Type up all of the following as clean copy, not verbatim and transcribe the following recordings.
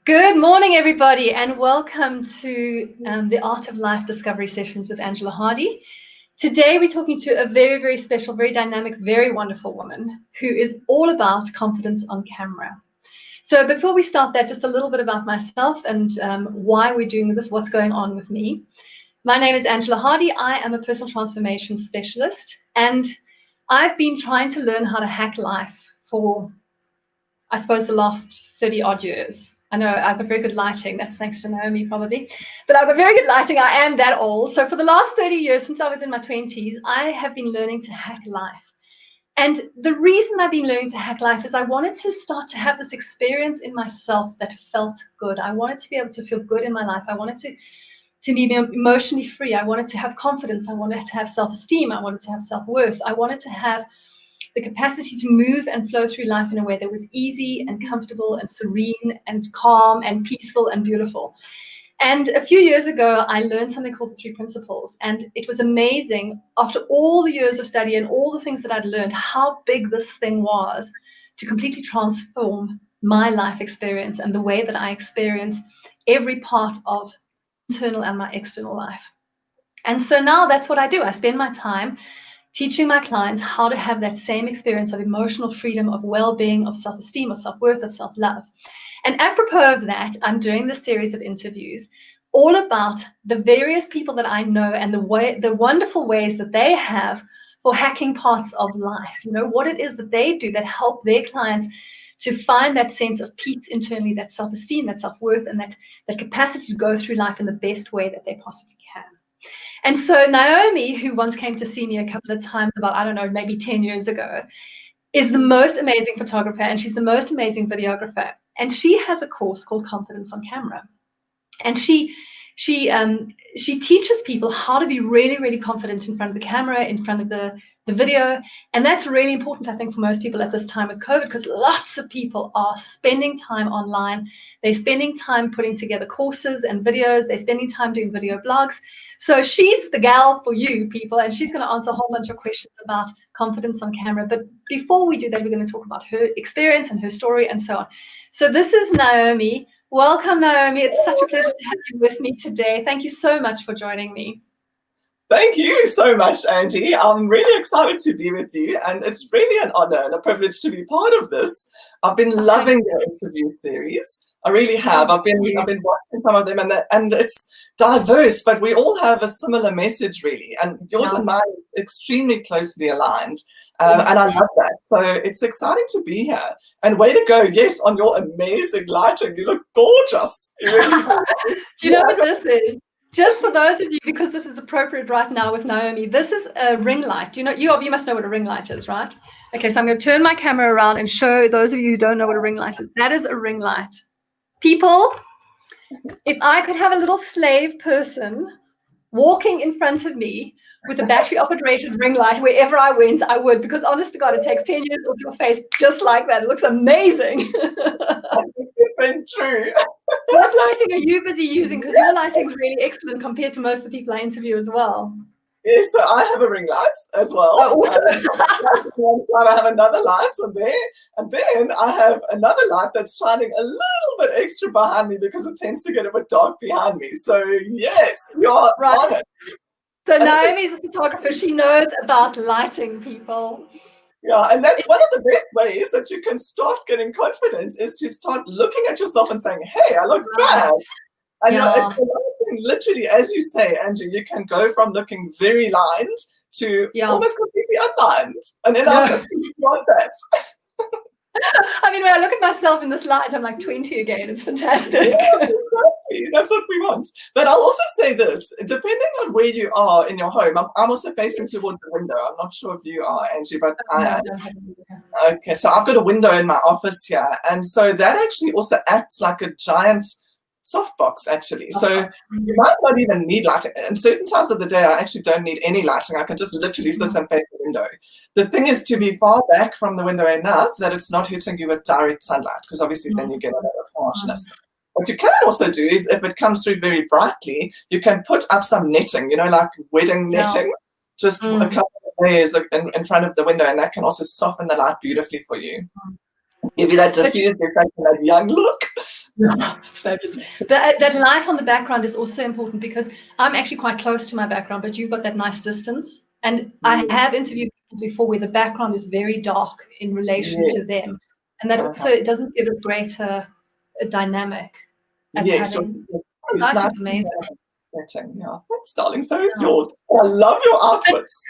Good morning, everybody, and welcome to the Art of Life Discovery Sessions with Angela Hardy. Today, we're talking to a very, very special, very dynamic, very wonderful woman who is all about confidence on camera. So before we start that, just a little bit about myself and why we're doing this, what's going on with me. My name is Angela Hardy. I am a personal transformation specialist, and I've been trying to learn how to hack life for, I suppose, the last 30 odd years. I know I've got very good lighting. That's thanks to Naomi, probably. But I've got very good lighting. I am that old. So for the last 30 years, since I was in my 20s, I have been learning to hack life. And the reason I've been learning to hack life is I wanted to start to have this experience in myself that felt good. I wanted to be able to feel good in my life. I wanted to be emotionally free. I wanted to have confidence. I wanted to have self-esteem. I wanted to have self-worth. I wanted to have the capacity to move and flow through life in a way that was easy and comfortable and serene and calm and peaceful and beautiful. And a few years ago, I learned something called the 3 principles. And it was amazing, after all the years of study and all the things that I'd learned, how big this thing was to completely transform my life experience and the way that I experience every part of internal and my external life. And so now that's what I do. I spend my time teaching my clients how to have that same experience of emotional freedom, of well-being, of self-esteem, of self-worth, of self-love. And apropos of that, I'm doing this series of interviews all about the various people that I know and the wonderful ways that they have for hacking parts of life. You know, what it is that they do that help their clients to find that sense of peace internally, that self-esteem, that self-worth, and that capacity to go through life in the best way that they possibly can. And so Naomi, who once came to see me a couple of times about, I don't know, maybe 10 years ago, is the most amazing photographer, and she's the most amazing videographer. And she has a course called Confidence on Camera. And she teaches people how to be really, really confident in front of the camera, in front of the video. And that's really important, I think, for most people at this time with COVID, because lots of people are spending time online. They're spending time putting together courses and videos. They're spending time doing video blogs. So she's the gal for you people, and she's going to answer a whole bunch of questions about confidence on camera. But before we do that, we're going to talk about her experience and her story and so on. So this is Naomi. Welcome, Naomi. It's such a pleasure to have you with me today. Thank you so much for joining me. Thank you so much, Angie. I'm really excited to be with you, and it's really an honor and a privilege to be part of this. I've been loving the interview series. I really have. I've been watching some of them, and it's diverse, but we all have a similar message, really. And yours and mine is extremely closely aligned. And I love that. So it's exciting to be here. And way to go, yes, on your amazing lighting. You look gorgeous. You really do. Do you know what this is? Just for those of you, because this is appropriate right now with Naomi, this is a ring light. Do you know, you must know what a ring light is, right? Okay, so I'm going to turn my camera around and show those of you who don't know what a ring light is. That is a ring light. People, if I could have a little slave person walking in front of me with a battery-operated ring light wherever I went, I would, because honest to God, it takes 10 years off your face just like that. It looks amazing. 100% true. What lighting are you busy using? Because your lighting is really excellent compared to most of the people I interview as well. Yes, so I have a ring light as well. Oh, awesome. One side I have another light on there, and then I have another light that's shining a little bit extra behind me because it tends to get a bit dark behind me. So yes, you're right on it. So Naomi's a photographer. She knows about lighting, people. Yeah, and that's one of the best ways that you can start getting confidence is to start looking at yourself and saying, hey, I look bad. And literally, as you say, Angie, you can go from looking very lined to almost completely unlined. And then after you want that. I mean, when I look at myself in this light, I'm like 20 again. It's fantastic. Yeah, exactly. That's what we want. But I'll also say this, depending on where you are in your home, I'm also facing towards the window. I'm not sure if you are, Angie, but I am. Okay, so I've got a window in my office here. And so that actually also acts like a giant softbox, actually. So you might not even need lighting. And certain times of the day, I actually don't need any lighting. I can just literally sit and face the window. The thing is to be far back from the window enough that it's not hitting you with direct sunlight, because obviously then you get a lot of harshness. What you can also do is if it comes through very brightly, you can put up some netting, you know, like wedding netting, just a couple of layers in front of the window, and that can also soften the light beautifully for you. Give you that diffused effect and that young look. Yeah, it's fabulous. That light on the background is also important because I'm actually quite close to my background, but you've got that nice distance. And I have interviewed people before where the background is very dark in relation to them. And that also, it doesn't give as great a dynamic as having, it's nice. is amazing. Yeah, thanks, darling. So is yours. I love your outfits.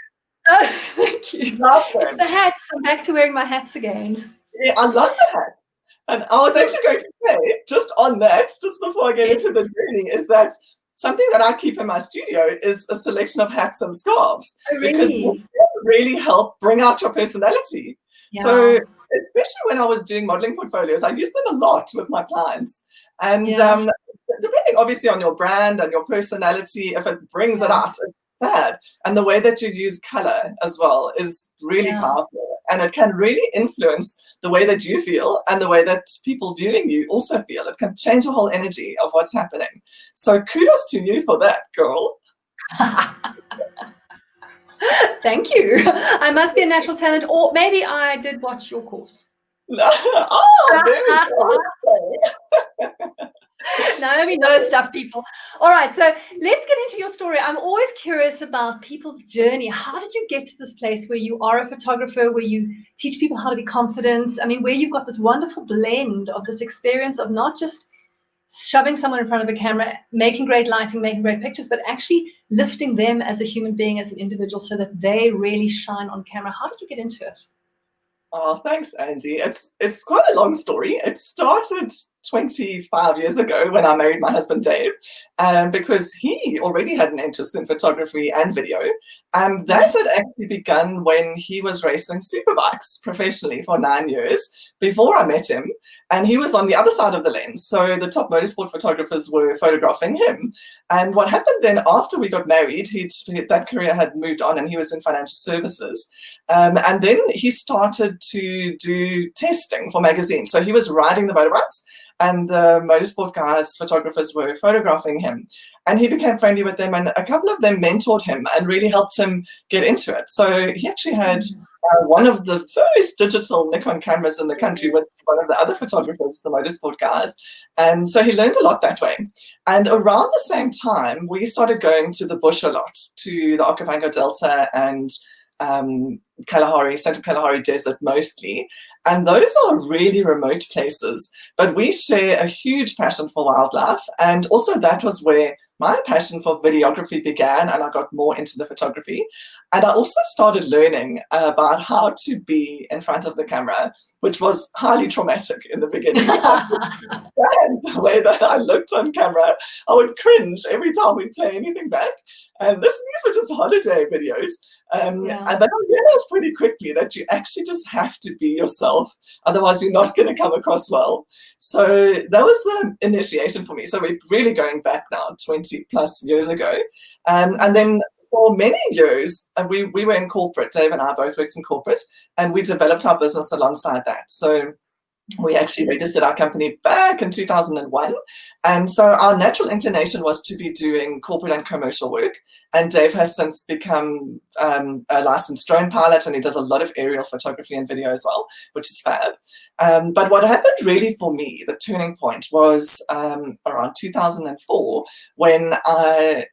Oh, thank you. It's the hats. I'm back to wearing my hats again. Yeah, I love the hat. And I was actually going to say, just on that, just before I get into the journey, is that something that I keep in my studio is a selection of hats and scarves. Oh, really? Because they really help bring out your personality. Yeah. So especially when I was doing modeling portfolios, I use them a lot with my clients. And depending obviously on your brand and your personality, if it brings it out, it's bad. And the way that you use color as well is really powerful. And it can really influence the way that you feel and the way that people viewing you also feel. It can change the whole energy of what's happening. So kudos to you for that, girl. Thank you. I must be a natural talent, or maybe I did watch your course. Oh, there we go. Naomi knows stuff, people. All right, so let's get into your story. I'm always curious about people's journey. How did you get to this place where you are a photographer, where you teach people how to be confident? I mean, where you've got this wonderful blend of this experience of not just shoving someone in front of a camera, making great lighting, making great pictures, but actually lifting them as a human being, as an individual, so that they really shine on camera. How did you get into it? Oh, thanks, Angie. It's quite a long story. It started 25 years ago when I married my husband, Dave, because he already had an interest in photography and video. And that had actually begun when he was racing superbikes professionally for 9 years before I met him. And he was on the other side of the lens. So the top motorsport photographers were photographing him. And what happened then after we got married, that career had moved on and he was in financial services. And then he started to do testing for magazines. So he was riding the motorbikes and the motorsport guys, photographers were photographing him. And he became friendly with them, and a couple of them mentored him and really helped him get into it. So he actually had one of the first digital Nikon cameras in the country with one of the other photographers, the motorsport guys. And so he learned a lot that way. And around the same time, we started going to the bush a lot, to the Okavango Delta and Kalahari, Central Kalahari Desert mostly. And those are really remote places, but we share a huge passion for wildlife. And also that was where my passion for videography began, and I got more into the photography. And I also started learning about how to be in front of the camera, which was highly traumatic in the beginning. And the way that I looked on camera, I would cringe every time we'd play anything back. And these were just holiday videos. But I realized pretty quickly that you actually just have to be yourself. Otherwise, you're not going to come across well. So that was the initiation for me. So we're really going back now 20 plus years ago. And then for many years, we were in corporate. Dave and I both worked in corporate, and we developed our business alongside that. So we actually registered our company back in 2001. And so our natural inclination was to be doing corporate and commercial work. And Dave has since become a licensed drone pilot, and he does a lot of aerial photography and video as well, which is fab. But what happened really for me, the turning point, was around 2004 when I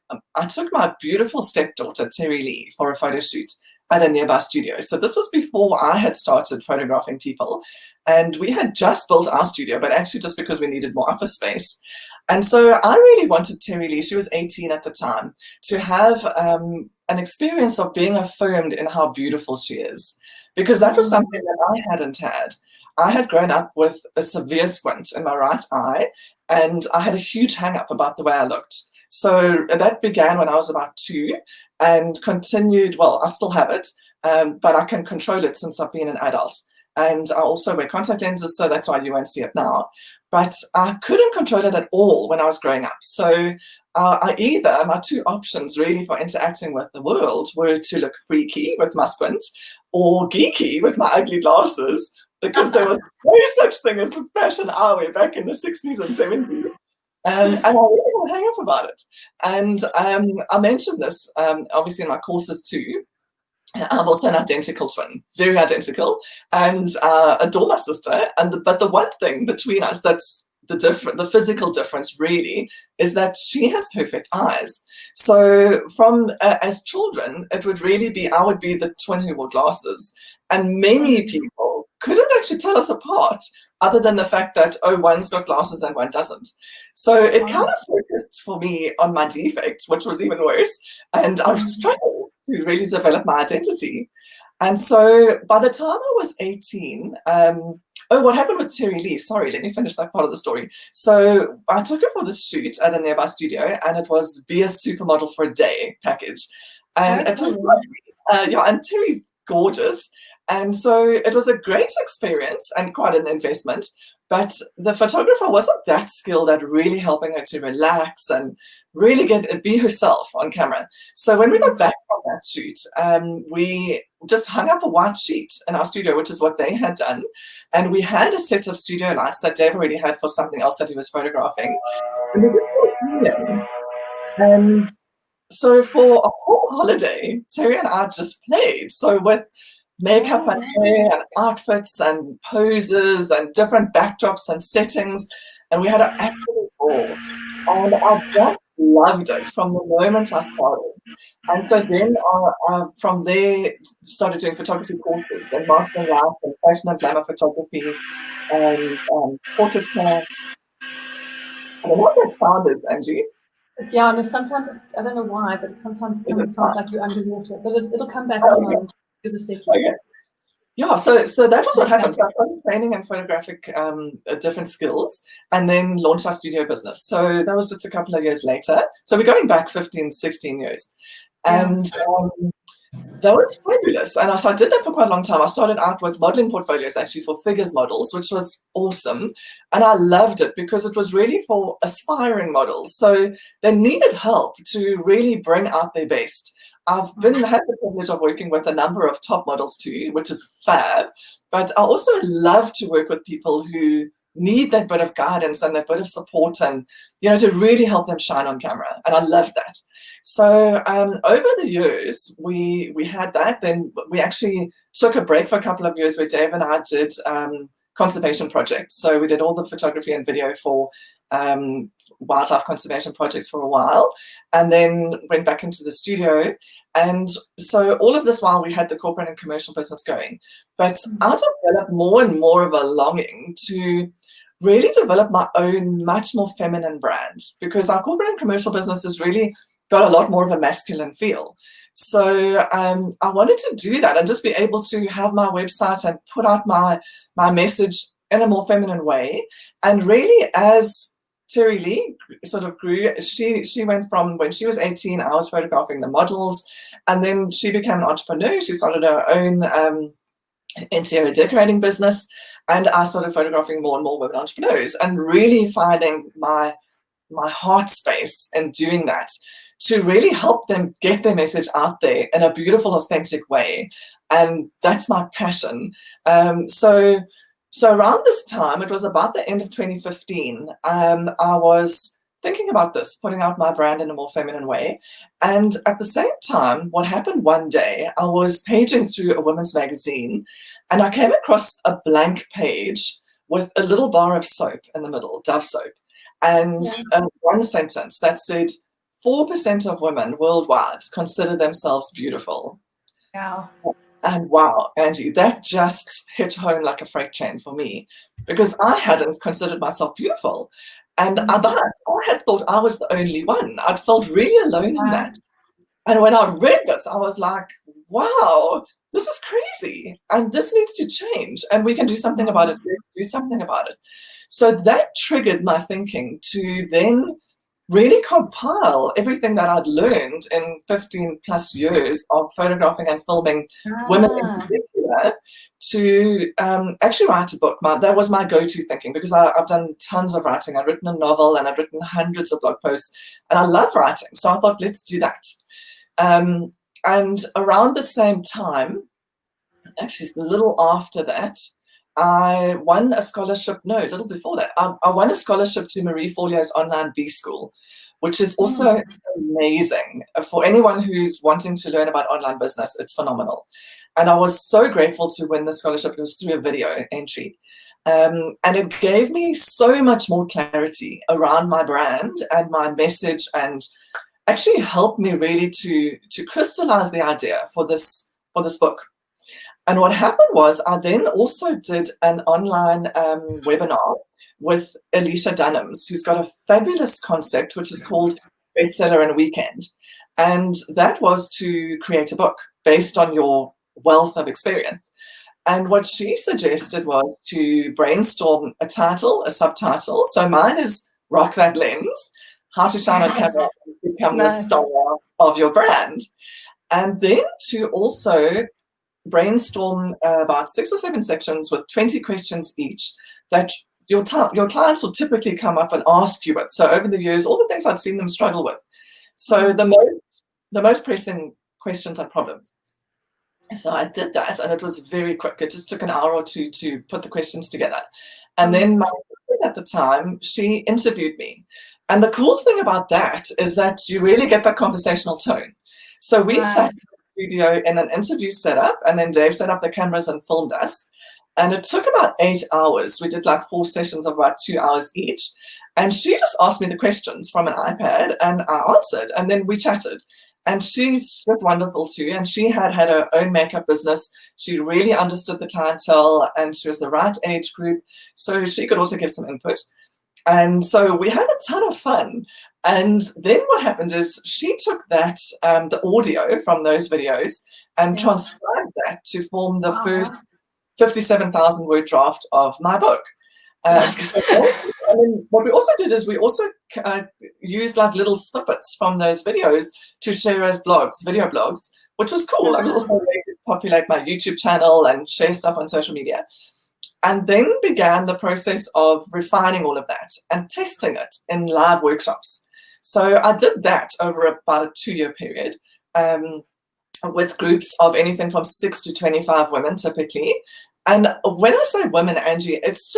took my beautiful stepdaughter, Terry Lee, for a photo shoot at a nearby studio. So this was before I had started photographing people. And we had just built our studio, but actually just because we needed more office space. And so I really wanted Terry Lee, she was 18 at the time, to have an experience of being affirmed in how beautiful she is. Because that was something that I hadn't had. I had grown up with a severe squint in my right eye, and I had a huge hang-up about the way I looked. So that began when I was about 2 and continued, well, I still have it, but I can control it since I've been an adult. And I also wear contact lenses, so that's why you won't see it now. But I couldn't control it at all when I was growing up. So my two options really for interacting with the world were to look freaky with my squint or geeky with my ugly glasses, because there was no such thing as a fashion hour back in the 60s and 70s. And I really had a hang up about it. And I mentioned this obviously in my courses too. I'm also an identical twin, very identical, and adore my sister. But the one thing between us that's the physical difference really is that she has perfect eyes. So from as children, it would really be, I would be the twin who wore glasses, and many people couldn't actually tell us apart, other than the fact that, oh, one's got glasses and one doesn't. So it kind of focused for me on my defect, which was even worse, and I struggled to really develop my identity. And so by the time I was 18, oh, what happened with Terry Lee? Sorry, let me finish that part of the story. So I took her for this shoot at a nearby studio, and it was be a supermodel for a day package. And it was lovely. Yeah, and Terry's gorgeous. And so it was a great experience and quite an investment. But the photographer wasn't that skilled at really helping her to relax and really be herself on camera. So when we got back from that shoot, we just hung up a white sheet in our studio, which is what they had done. And we had a set of studio lights that Dave already had for something else that he was photographing. And we just got and so for a whole holiday, Terry and I just played. So with makeup and hair and outfits and poses and different backdrops and settings, and we had an absolute ball. And I just loved it from the moment I started. And so then from there, started doing photography courses and mastering art and fashion and glamour photography and portrait care. I don't know what that sound is, Angie. Yeah, no, sometimes, I don't know why, but sometimes it sounds like you're underwater, but it'll come back on. Okay. Yeah, so that was what happened. So I started training in photographic different skills, and then launched our studio business. So that was just a couple of years later. So we're going back 15, 16 years. And that was fabulous. And so I did that for quite a long time. I started out with modeling portfolios actually for figures models, which was awesome. And I loved it because it was really for aspiring models. So they needed help to really bring out their best. I've had the privilege of working with a number of top models too, which is fab. But I also love to work with people who need that bit of guidance and that bit of support, and to really help them shine on camera. And I love that. So over the years, we had that. Then we actually took a break for a couple of years where Dave and I did conservation projects. So we did all the photography and video for wildlife conservation projects for a while, and then went back into the studio. And so all of this while we had the corporate and commercial business going. But I developed more and more of a longing to really develop my own much more feminine brand, because our corporate and commercial business has really got a lot more of a masculine feel. So I wanted to do that and just be able to have my website and put out my message in a more feminine way. And really, as Terry Lee sort of grew, she went from, when she was 18, I was photographing the models, and then she became an entrepreneur. She started her own interior decorating business, and I started photographing more and more women entrepreneurs, and really finding my heart space in doing that, to really help them get their message out there in a beautiful, authentic way. And that's my passion. So around this time, it was about the end of 2015, I was thinking about this, putting out my brand in a more feminine way. And at the same time, what happened one day, I was paging through a women's magazine, and I came across a blank page with a little bar of soap in the middle, Dove soap, and one sentence that said, 4% of women worldwide consider themselves beautiful. Wow. And wow, Angie, that just hit home like a freight train for me, because I hadn't considered myself beautiful. And I had thought I was the only one. I'd felt really alone in that. And when I read this, I was like, wow, this is crazy. And this needs to change. And we can do something about it. Let's do something about it. So that triggered my thinking to then really compile everything that I'd learned in 15 plus years of photographing and filming women in particular, to actually write a book. That was my go-to thinking, because I've done tons of writing. I've written a novel and I've written hundreds of blog posts, and I love writing. So I thought, let's do that. And around the same time, actually a little after that, I won a scholarship, a little before that, I won a scholarship to Marie Forleo's online B School, which is also amazing. For anyone who's wanting to learn about online business, it's phenomenal. And I was so grateful to win the scholarship. It was through a video entry. And it gave me so much more clarity around my brand and my message, and actually helped me really to crystallize the idea for this book. And what happened was I then also did an online webinar with Alicia Dunhams, who's got a fabulous concept, which is called Bestseller in a Weekend. And that was to create a book based on your wealth of experience. And what she suggested was to brainstorm a title, a subtitle. So mine is Rock That Lens, How to Shine on Camera and Become the Star of Your Brand. And then to also brainstorm about 6 or 7 sections with 20 questions each that your clients will typically come up and ask you with. So over the years, all the things I've seen them struggle with. So the most pressing questions and problems. So I did that, and it was very quick. It just took an hour or two to put the questions together. And then my assistant at the time, she interviewed me. And the cool thing about that is that you really get that conversational tone. So we sat in the studio in an interview setup, and then Dave set up the cameras and filmed us. And it took about 8 hours. We did like 4 sessions of about 2 hours each. And she just asked me the questions from an iPad, and I answered, and then we chatted. And she's just wonderful too. And she had her own makeup business. She really understood the clientele, and she was the right age group. So she could also give some input. And so we had a ton of fun. And then what happened is she took that, the audio from those videos, and transcribed that to form the first 57,000 word draft of my book. So, and then what we also did is we also used like little snippets from those videos to share as blogs, video blogs, which was cool. I was also able to populate my YouTube channel and share stuff on social media. And then began the process of refining all of that and testing it in live workshops. So I did that over about a 2-year period with groups of anything from 6 to 25 women typically. And when I say women, Angie, it's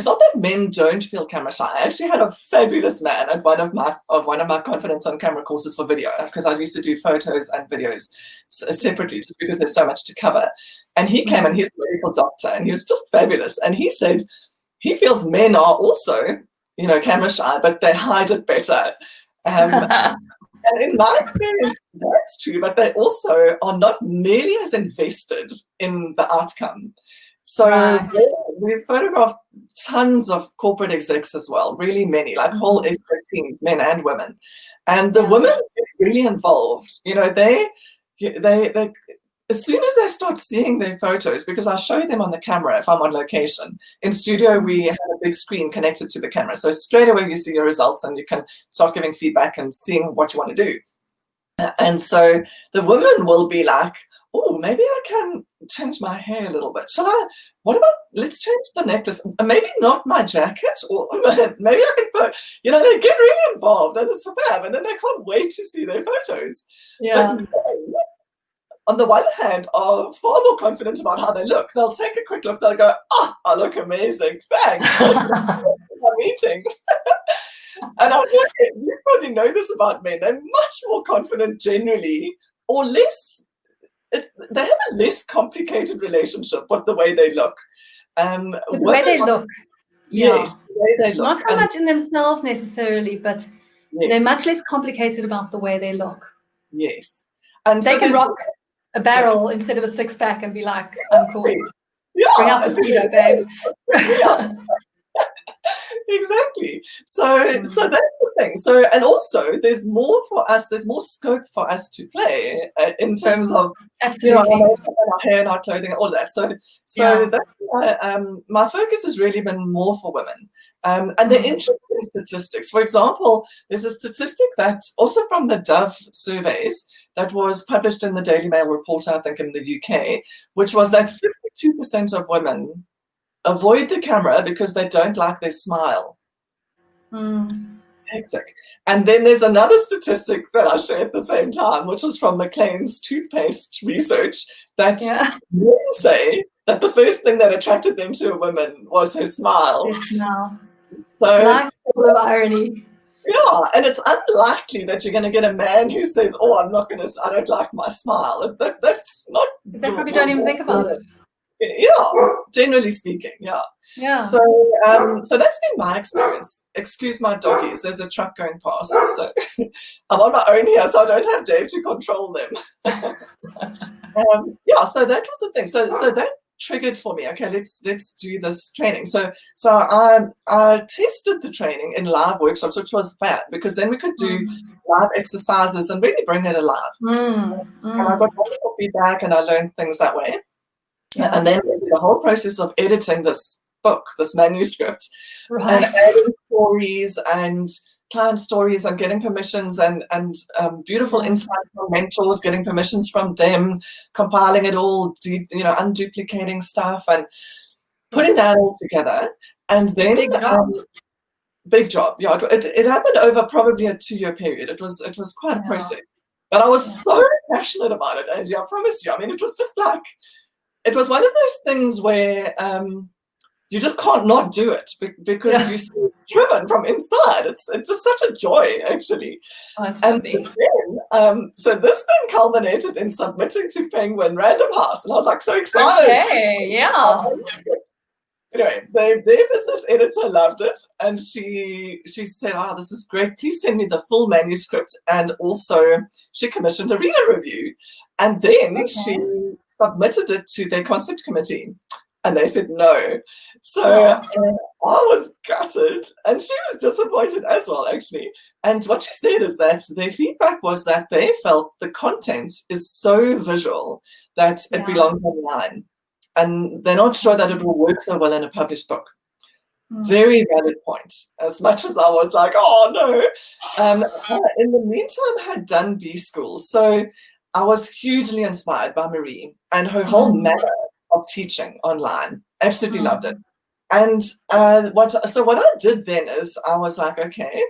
not that men don't feel camera shy. I actually had a fabulous man at one of my confidence on camera courses for video, because I used to do photos and videos separately just because there's so much to cover. And he came, and he's a medical doctor, and he was just fabulous. And he said he feels men are also, camera shy, but they hide it better. And in my experience, that's true, but they also are not nearly as invested in the outcome. So we photographed tons of corporate execs as well, really many, like whole expert teams, men and women. And the women get really involved. They as soon as they start seeing their photos, because I show them on the camera if I'm on location. In studio, we have a big screen connected to the camera. So straight away you see your results, and you can start giving feedback and seeing what you want to do. And so the women will be like, oh, maybe I can change my hair a little bit. Let's change the necklace. Maybe not my jacket, or maybe I can put, they get really involved, and it's fab, and then they can't wait to see their photos. Yeah. But on the one hand, are far more confident about how they look. They'll take a quick look, they'll go, I look amazing, thanks. My meeting. And I'm like, you probably know this about men. They're much more confident generally, or less. They have a less complicated relationship with the way they look. The way they look. Yes, the way they look. Not so much in themselves necessarily, but they're much less complicated about the way they look. Yes. And they can rock a barrel instead of a 6-pack and be like, I'm cool. Yeah. Bring out the speedo, babe. Yeah. Exactly. So that's the thing. So, and also there's more for us, there's more scope for us to play in terms of our hair and our clothing and all that. So that's why my focus has really been more for women. And the interesting statistics, for example, there's a statistic that also from the Dove surveys that was published in the Daily Mail Reporter, I think in the UK, which was that 52% of women avoid the camera because they don't like their smile. Hectic. And then there's another statistic that I share at the same time, which was from McLean's toothpaste research, that men say that the first thing that attracted them to a woman was her smile. So like full of irony. Yeah, and it's unlikely that you're going to get a man who says, "Oh, I don't like my smile." That's not. They probably don't even think about it. Yeah, generally speaking, yeah. Yeah. So, so that's been my experience. Excuse my doggies. There's a truck going past, so I'm on my own here, so I don't have Dave to control them. Yeah, so that was the thing. So that triggered for me. Okay, let's do this training. So I tested the training in live workshops, which was fab because then we could do live exercises and really bring it alive. And I got wonderful feedback, and I learned things that way. Yeah. And then the whole process of editing this book, this manuscript, and adding stories and client stories and getting permissions and beautiful insights from mentors, getting permissions from them, compiling it all, unduplicating stuff and putting that all together. And then big job. Yeah, it happened over probably a 2-year period. It was quite a process, but I was so passionate about it, Angie. I promise you. I mean, it was just like. It was one of those things where you just can't not do it because you're so driven from inside. It's just such a joy, actually. And then, so this thing culminated in submitting to Penguin Random House, and I was like so excited. Okay, yeah. Anyway, their business editor loved it, and she said, "Oh, this is great. Please send me the full manuscript." And also, she commissioned a reader review, and then she submitted it to their concept committee, and they said no. So I was gutted, and she was disappointed as well, actually. And what she said is that their feedback was that they felt the content is so visual that it belongs online, and they're not sure that it will work so well in a published book. Very valid point. As much as I was like, oh no. In the meantime, I had done B School, so I was hugely inspired by Marie and her whole manner of teaching online. Absolutely loved it. And what I did then is I was like, okay,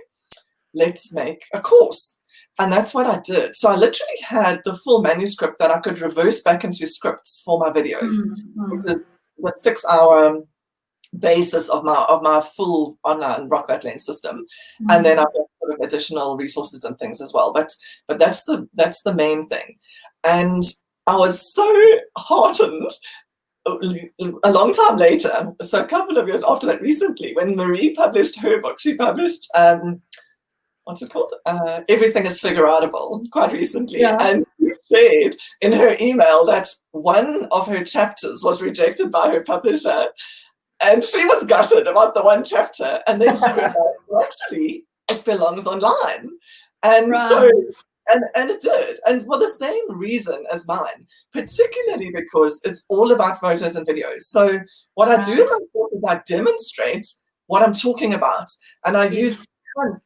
let's make a course. And that's what I did. So I literally had the full manuscript that I could reverse back into scripts for my videos, which is the 6-hour basis of my full online Rock That Lens system. And then I've got sort of additional resources and things as well. But that's the main thing. And I was so heartened a long time later, so a couple of years after that, recently, when Marie published her book. She published what's it called? Everything is Figureoutable, quite recently. And she shared in her email that one of her chapters was rejected by her publisher. And she was gutted about the one chapter. And then she realized, well, actually, it belongs online. And so, and it did. And for the same reason as mine, particularly because it's all about photos and videos. So what I do in my course is I demonstrate what I'm talking about. And I use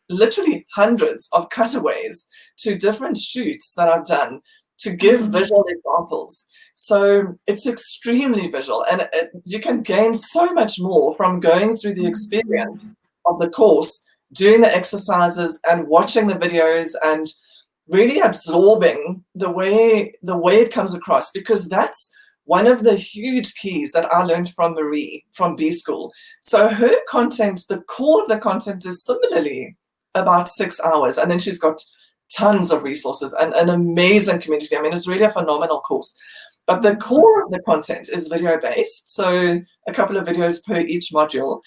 literally hundreds of cutaways to different shoots that I've done to give visual examples. So it's extremely visual, and you can gain so much more from going through the experience of the course, doing the exercises and watching the videos and really absorbing the way it comes across, because that's one of the huge keys that I learned from Marie from B School. So her content, the core of the content is similarly about 6 hours, and then she's got tons of resources and an amazing community. I mean, it's really a phenomenal course. But the core of the content is video-based, so a couple of videos per each module.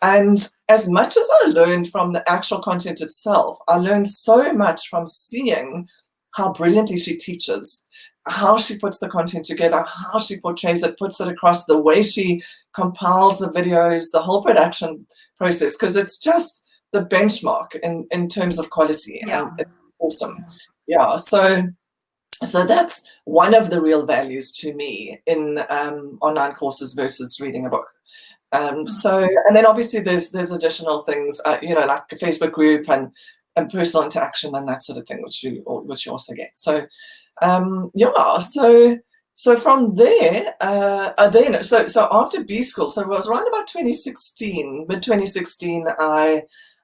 And as much as I learned from the actual content itself, I learned so much from seeing how brilliantly she teaches, how she puts the content together, how she portrays it, puts it across, the way she compiles the videos, the whole production process, because it's just the benchmark in terms of quality. And it's awesome. Yeah, so that's one of the real values to me in online courses versus reading a book. So, and then obviously there's additional things, like a Facebook group and personal interaction and that sort of thing, which you also get. So, so from there, so after B School, so it was around about 2016, mid-2016,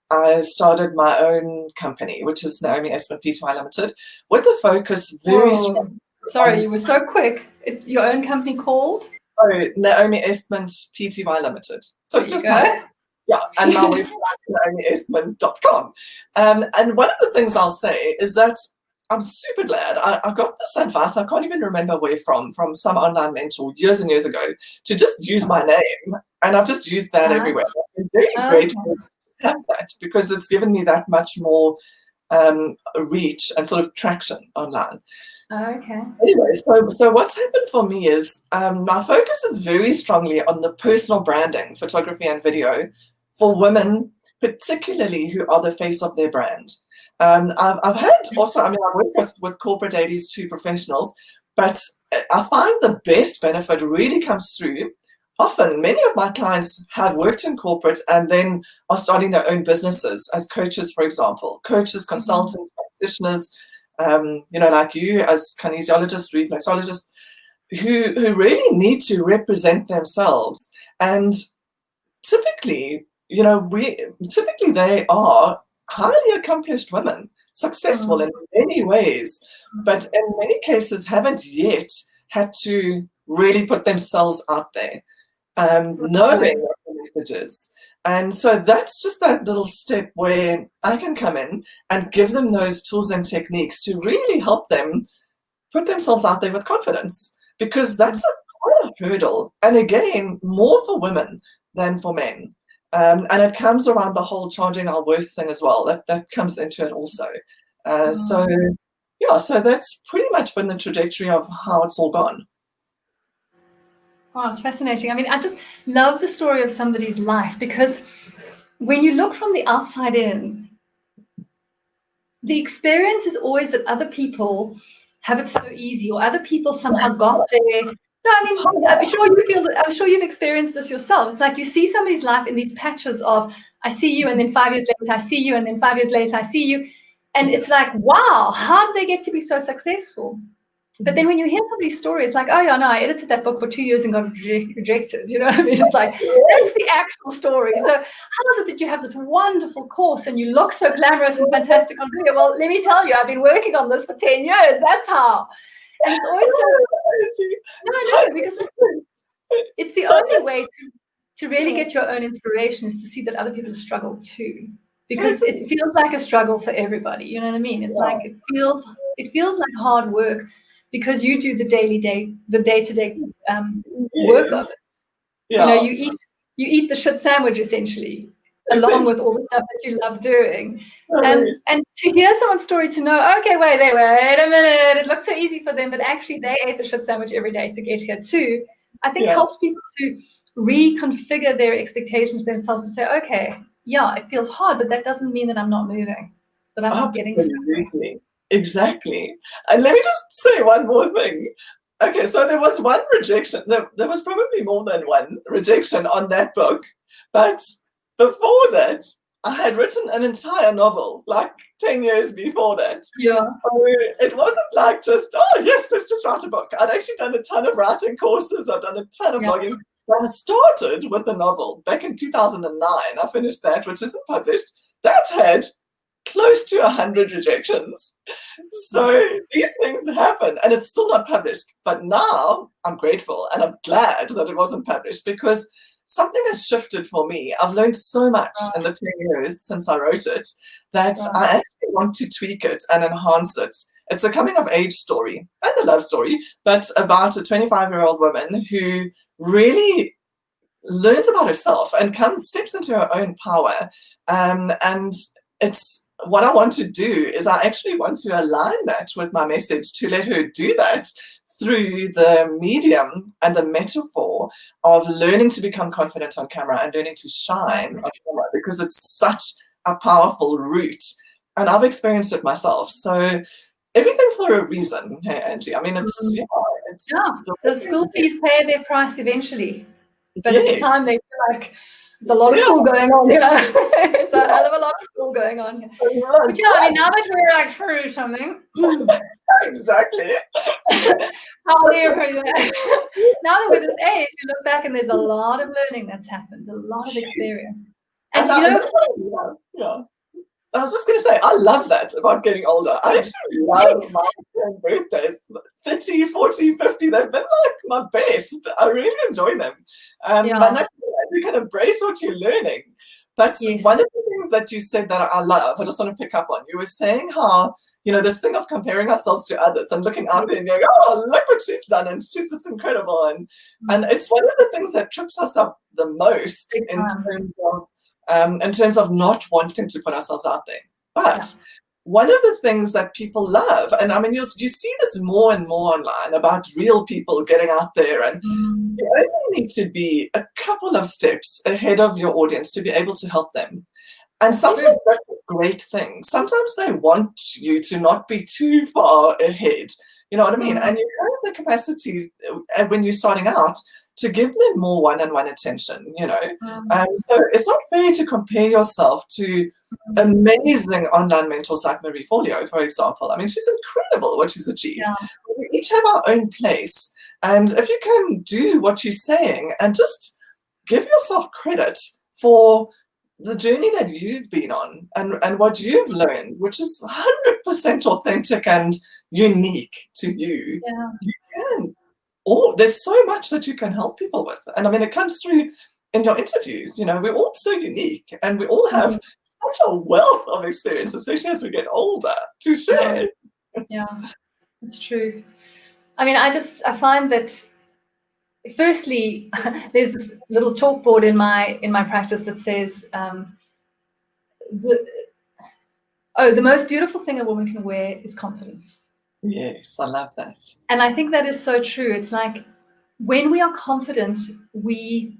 I started my own company, which is Naomi Estman Pty Limited, with a focus very strong. Sorry, you were so quick. Your own company called? Oh, Naomi Estman Pty Limited. So it's just and my website, naomiestman.com. And one of the things I'll say is that I'm super glad. I got this advice, I can't even remember where from some online mentor years and years ago, to just use my name. And I've just used that everywhere. I'm very grateful to have that, because it's given me that much more reach and sort of traction online. Okay. Anyway, so what's happened for me is my focus is very strongly on the personal branding, photography and video, for women, particularly who are the face of their brand. I've had also, I mean, I work with corporate ladies to professionals, but I find the best benefit really comes through. Often, many of my clients have worked in corporate and then are starting their own businesses as coaches, for example, coaches, consultants, practitioners, like you as kinesiologists, reflexologists, who really need to represent themselves. And typically, typically they are highly accomplished women, successful in many ways, but in many cases haven't yet had to really put themselves out there, knowing what the message is. And so that's just that little step where I can come in and give them those tools and techniques to really help them put themselves out there with confidence, because that's quite a hurdle. And again, more for women than for men. And it comes around the whole charging our worth thing as well. That comes into it also. So that's pretty much been the trajectory of how it's all gone. Wow, it's fascinating. I mean, I just love the story of somebody's life, because when you look from the outside in, the experience is always that other people have it so easy, or other people somehow got there. No, I mean, I'm sure you've experienced this yourself. It's like you see somebody's life in these patches of, I see you, and then 5 years later I see you, and then 5 years later I see you. And it's like, wow, how did they get to be so successful? But then when you hear somebody's story, it's like, oh yeah, no, I edited that book for 2 years and got rejected. You know what I mean? It's like, that's the actual story. So how is it that you have this wonderful course and you look so glamorous and fantastic on video? Well, let me tell you, I've been working on this for 10 years. That's how. And it's always so, because it's the only way to really get your own inspiration, is to see that other people struggle too. Because it feels like a struggle for everybody. You know what I mean? It's like, it feels like hard work, because you do the day-to-day work of it. Yeah. You eat the shit sandwich essentially, along with all the stuff that you love doing. And to hear someone's story, to know, okay, wait a minute, it looks so easy for them, but actually they ate the shit sandwich every day to get here too, I think helps people to reconfigure their expectations themselves, to say, okay, yeah, it feels hard, but that doesn't mean that I'm not moving, that I'm not getting somewhere. Exactly. And let me just say one more thing. Okay, so there was one rejection. There was probably more than one rejection on that book. But before that, I had written an entire novel, like 10 years before that. Yeah. So it wasn't like just, oh, yes, let's just write a book. I'd actually done a ton of writing courses. I'd done a ton of blogging. But I started with a novel back in 2009. I finished that, which isn't published. That had close to 100 rejections. So these things happen, and it's still not published. But now I'm grateful and I'm glad that it wasn't published, because something has shifted for me. I've learned so much in the 10 years since I wrote it that I actually want to tweak it and enhance it. It's a coming of age story and a love story, but about a 25-year-old woman who really learns about herself and steps into her own power. And it's what I want to do is I actually want to align that with my message, to let her do that through the medium and the metaphor of learning to become confident on camera and learning to shine on camera, because it's such a powerful route. And I've experienced it myself. So everything for a reason, hey, Angie. I mean, it's the school fees pay their price eventually. But at the time, they feel like there's a lot of school going on, It's a hell of a lot of school going on. But I mean, now that we're like through something. Exactly. Now that we're this age, you look back and there's a lot of learning that's happened, a lot of experience. And I was just going to say, I love that about getting older. I actually love my birthdays, 30, 40, 50. They've been like my best. I really enjoy them. But you can embrace what you're learning. But one of the things things that you said that I love, I just want to pick up on. You were saying how, this thing of comparing ourselves to others and looking out there and going, oh, look what she's done, and she's just incredible. And it's one of the things that trips us up the most in terms of not wanting to put ourselves out there. But one of the things that people love, and I mean, you see this more and more online about real people getting out there, and you only need to be a couple of steps ahead of your audience to be able to help them. And sometimes that's a great thing. Sometimes they want you to not be too far ahead. You know what I mean? And you have the capacity when you're starting out to give them more one-on-one attention, so it's not fair to compare yourself to amazing online mentors like Marie Forleo, for example. I mean, she's incredible what she's achieved. We each have our own place. And if you can do what you're saying and just give yourself credit for the journey that you've been on and what you've learned, which is 100% authentic and unique to you, you can. There's so much that you can help people with. And I mean, it comes through in your interviews. We're all so unique and we all have such a wealth of experience, especially as we get older, to share. Yeah, it's true. I mean, I find that firstly, there's this little chalkboard in my practice that says, the most beautiful thing a woman can wear is confidence. Yes, I love that. And I think that is so true. It's like when we are confident, we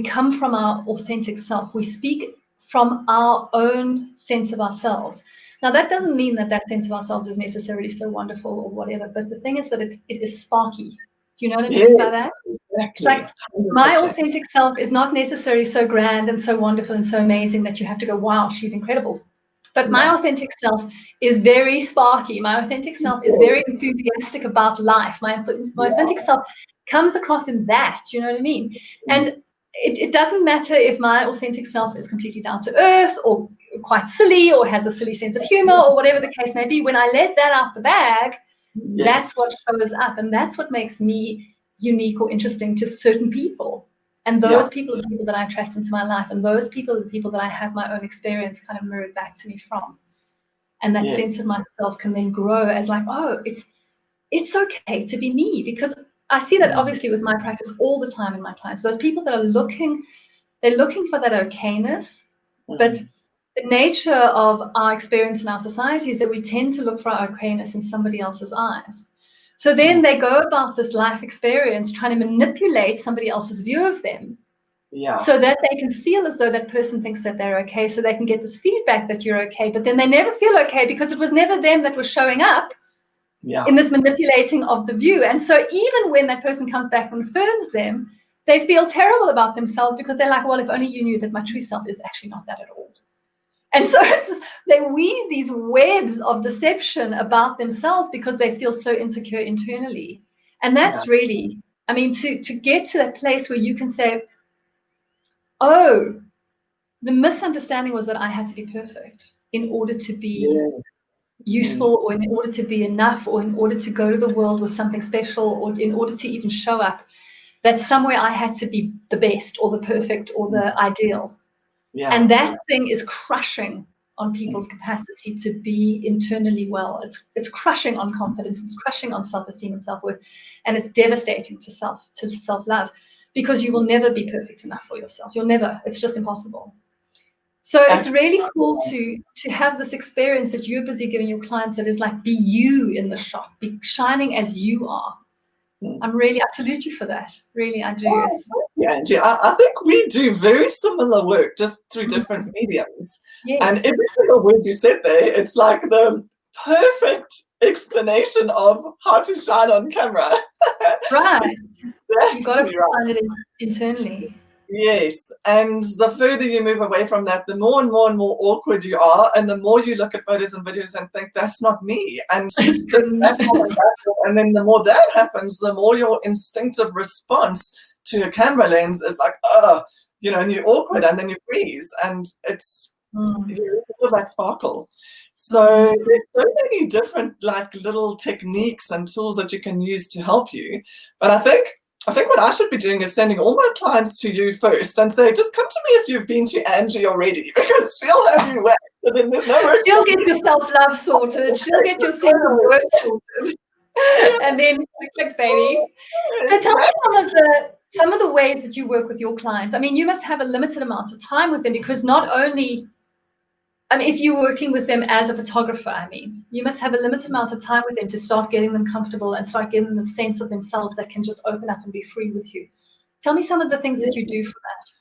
come from our authentic self. We speak from our own sense of ourselves. Now, that doesn't mean that sense of ourselves is necessarily so wonderful or whatever, but the thing is that it is sparky. Do you know what I mean by that? Exactly. Like, my authentic self is not necessarily so grand and so wonderful and so amazing that you have to go, wow, she's incredible. But my authentic self is very sparky. My authentic self is very enthusiastic about life. My authentic self comes across in that. Do you know what I mean? And it doesn't matter if my authentic self is completely down to earth or quite silly or has a silly sense of humor or whatever the case may be. When I let that out the bag, that's what shows up, and that's what makes me unique or interesting to certain people. And those people are the people that I attract into my life, and those people are the people that I have my own experience kind of mirrored back to me from. And that sense of myself can then grow as like, oh, it's okay to be me, because I see that obviously with my practice all the time in my clients. Those people that are looking for that okayness, but the nature of our experience in our society is that we tend to look for our okayness in somebody else's eyes. So then they go about this life experience trying to manipulate somebody else's view of them, so that they can feel as though that person thinks that they're okay, so they can get this feedback that you're okay, but then they never feel okay because it was never them that was showing up in this manipulating of the view. And so even when that person comes back and affirms them, they feel terrible about themselves because they're like, well, if only you knew that my true self is actually not that at all. And so they weave these webs of deception about themselves because they feel so insecure internally. And that's really, I mean, to get to that place where you can say, oh, the misunderstanding was that I had to be perfect in order to be useful, or in order to be enough, or in order to go to the world with something special, or in order to even show up, that somewhere I had to be the best or the perfect or the ideal. And that thing is crushing on people's capacity to be internally well. It's crushing on confidence. It's crushing on self-esteem and self-worth. And it's devastating to self-love, because you will never be perfect enough for yourself. You'll never. It's just impossible. So it's really cool to have this experience that you're busy giving your clients, that is like, be you in the shop, be shining as you are. I salute you for that. Really, I do. Angie, I think we do very similar work, just through different mediums. And every single word you said there, it's like the perfect explanation of how to shine on camera. Right. You've got to find it internally. Yes, and the further you move away from that, the more and more and more awkward you are, and the more you look at photos and videos and think, that's not me. And then the more that happens, the more your instinctive response to a camera lens is like, and you're awkward, and then you freeze, and it's you lose that sparkle. So there's so many different like little techniques and tools that you can use to help you. But I think I think what I should be doing is sending all my clients to you first and say, just come to me if you've been to Angie already, because she'll have you waxed. So then there's no work. She'll get your self-love sorted. She'll get your sense of worth sorted. And then click, baby. So tell me some of the ways that you work with your clients. I mean, you must have a limited amount of time with them, because not only, I mean, if you're working with them as a photographer, I mean, you must have a limited amount of time with them to start getting them comfortable and start getting them the sense of themselves that can just open up and be free with you. Tell me some of the things that you do for that.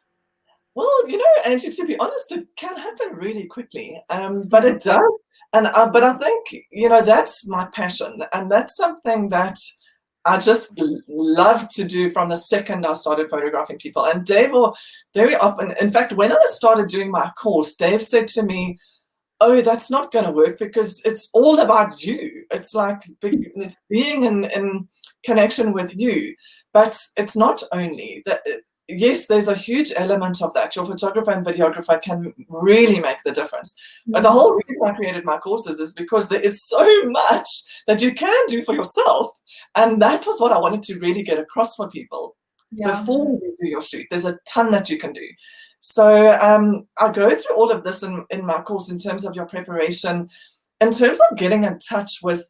Well, you know, Angie, to be honest, it can happen really quickly, but it does. And but I think, you know, that's my passion, and that's something that I just love to do from the second I started photographing people. And Dave will very often, in fact, when I started doing my course, Dave said to me, oh, that's not going to work, because it's all about you. It's like it's being in connection with you. But it's not only that. Yes, there's a huge element of that. Your photographer and videographer can really make the difference. But the whole reason I created my courses is because there is so much that you can do for yourself. And that was what I wanted to really get across for people. Before you do your shoot. There's a ton that you can do. So I go through all of this in my course in terms of your preparation, in terms of getting in touch with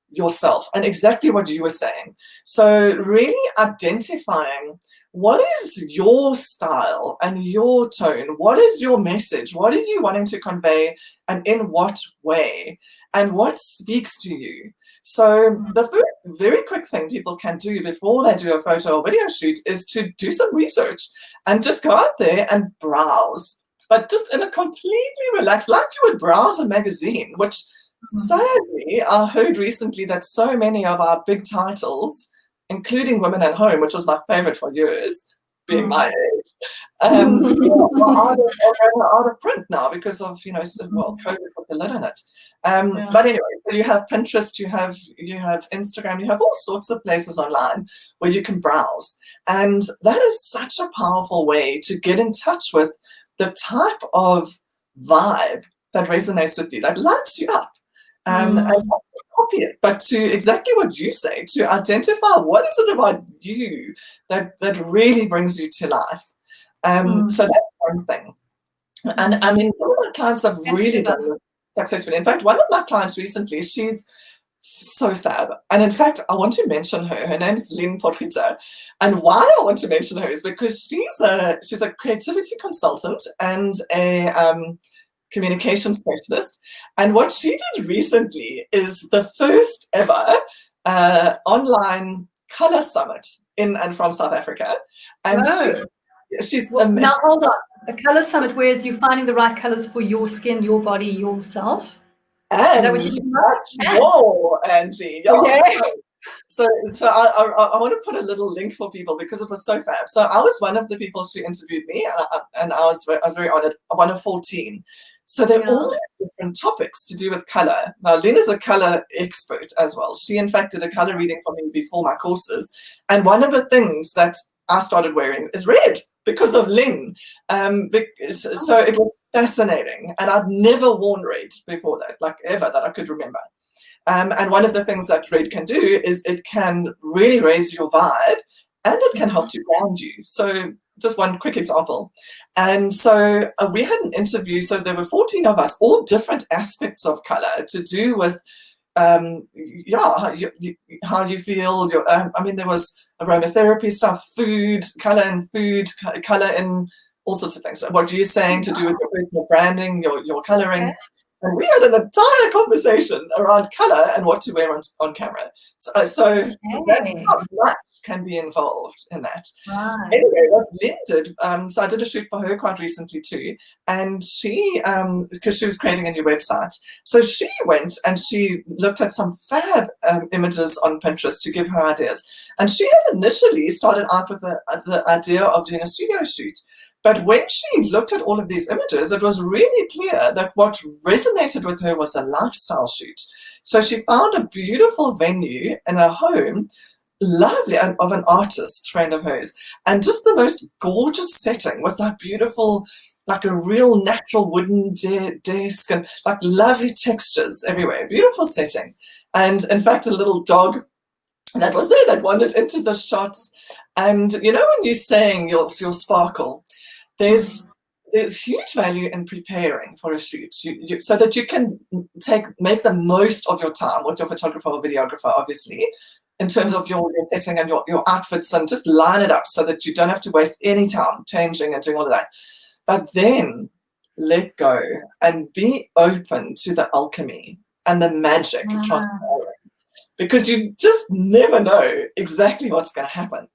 yourself and exactly what you were saying. So really identifying what is your style and your tone? What is your message? What are you wanting to convey, and in what way? And what speaks to you? So the first very quick thing people can do before they do a photo or video shoot is to do some research and just go out there and browse, but just in a completely relaxed, like you would browse a magazine, which sadly, I heard recently that so many of our big titles, including Women at Home, which was my favorite for years, being my age, are out of print now because of, you know, well, COVID put the lid on it. But anyway, you have Pinterest, you have Instagram, you have all sorts of places online where you can browse. And that is such a powerful way to get in touch with the type of vibe that resonates with you, that lights you up. And not to copy it, but to exactly what you say, to identify what is it about you that really brings you to life. So that's one thing. And I mean, some of my clients have really done this successfully. In fact, one of my clients recently, she's so fab. And in fact, I want to mention her. Her name is Lynn Porrita. And why I want to mention her is because she's a creativity consultant and a communication specialist. And what she did recently is the first ever online color summit in and from South Africa. And she's amazing. Now hold on, a color summit, whereas you're finding the right colors for your skin, your body, yourself. And much more, Angie. Okay. So I want to put a little link for people because it was so fab. So I was one of the people she interviewed me, and I was very honored. One of 14. So they all have different topics to do with color. Now, Lynn is a color expert as well. She, in fact, did a color reading for me before my courses. And one of the things that I started wearing is red because of Lynn. So it was fascinating. And I'd never worn red before that, like ever, that I could remember. And one of the things that red can do is it can really raise your vibe, and it can help to ground you. So just one quick example. And so we had an interview. So there were 14 of us, all different aspects of color to do with, how you feel. I mean, there was aromatherapy stuff, food, color in all sorts of things. What you're saying to do with your personal branding, your coloring. Okay. And we had an entire conversation around color and what to wear on camera. So that's how much can be involved in that. Right. Anyway, what Lynn did, so I did a shoot for her quite recently too, and she, because she was creating a new website, so she went and she looked at some fab images on Pinterest to give her ideas. And she had initially started out with the idea of doing a studio shoot. But when she looked at all of these images, it was really clear that what resonated with her was a lifestyle shoot. So she found a beautiful venue in her home, lovely, of an artist friend of hers, and just the most gorgeous setting with that beautiful, like a real natural wooden desk and like lovely textures everywhere, beautiful setting. And in fact, a little dog that was there, that wandered into the shots. And you know, when you're saying your sparkle, there's huge value in preparing for a shoot, so that you can make the most of your time with your photographer or videographer, obviously, in terms of your setting and your outfits, and just line it up so that you don't have to waste any time changing and doing all of that. But then let go and be open to the alchemy and the magic transpiring, because you just never know exactly what's going to happen.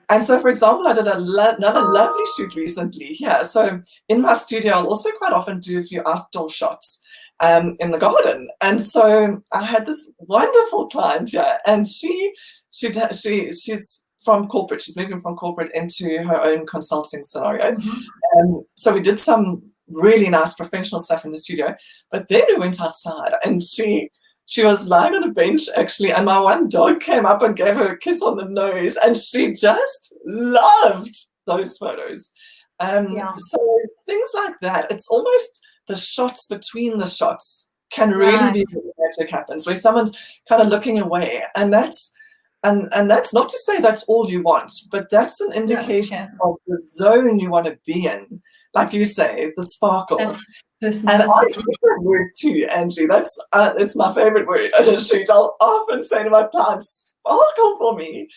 And so, for example, I did another lovely shoot recently here. So in my studio, I'll also quite often do a few outdoor shots in the garden. And so I had this wonderful client here, and she's from corporate. She's moving from corporate into her own consulting scenario. So we did some really nice professional stuff in the studio, but then we went outside, and she was lying on a bench, actually, and my one dog came up and gave her a kiss on the nose, and she just loved those photos. So things like that, it's almost the shots between the shots can really be where the magic happens, where someone's kind of looking away, and that's not to say that's all you want, but that's an indication of the zone you want to be in. Like you say, the sparkle. And I use that word too, Angie. It's my favorite word at a shoot. I'll often say to my clients, sparkle for me,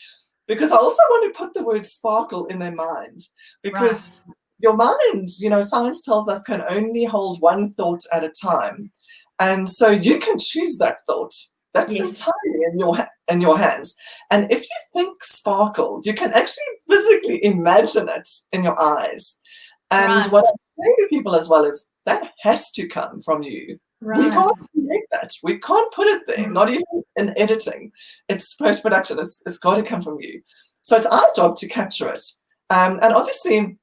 because I also want to put the word sparkle in their mind, because your mind, you know, science tells us, can only hold one thought at a time. And so you can choose that thought. That's entirely in your hands. And if you think sparkle, you can actually physically imagine it in your eyes. And what I say to people as well is, that has to come from you. We can't make that. We can't put it there, not even in editing. It's post-production. It's got to come from you. So it's our job to capture it. And obviously,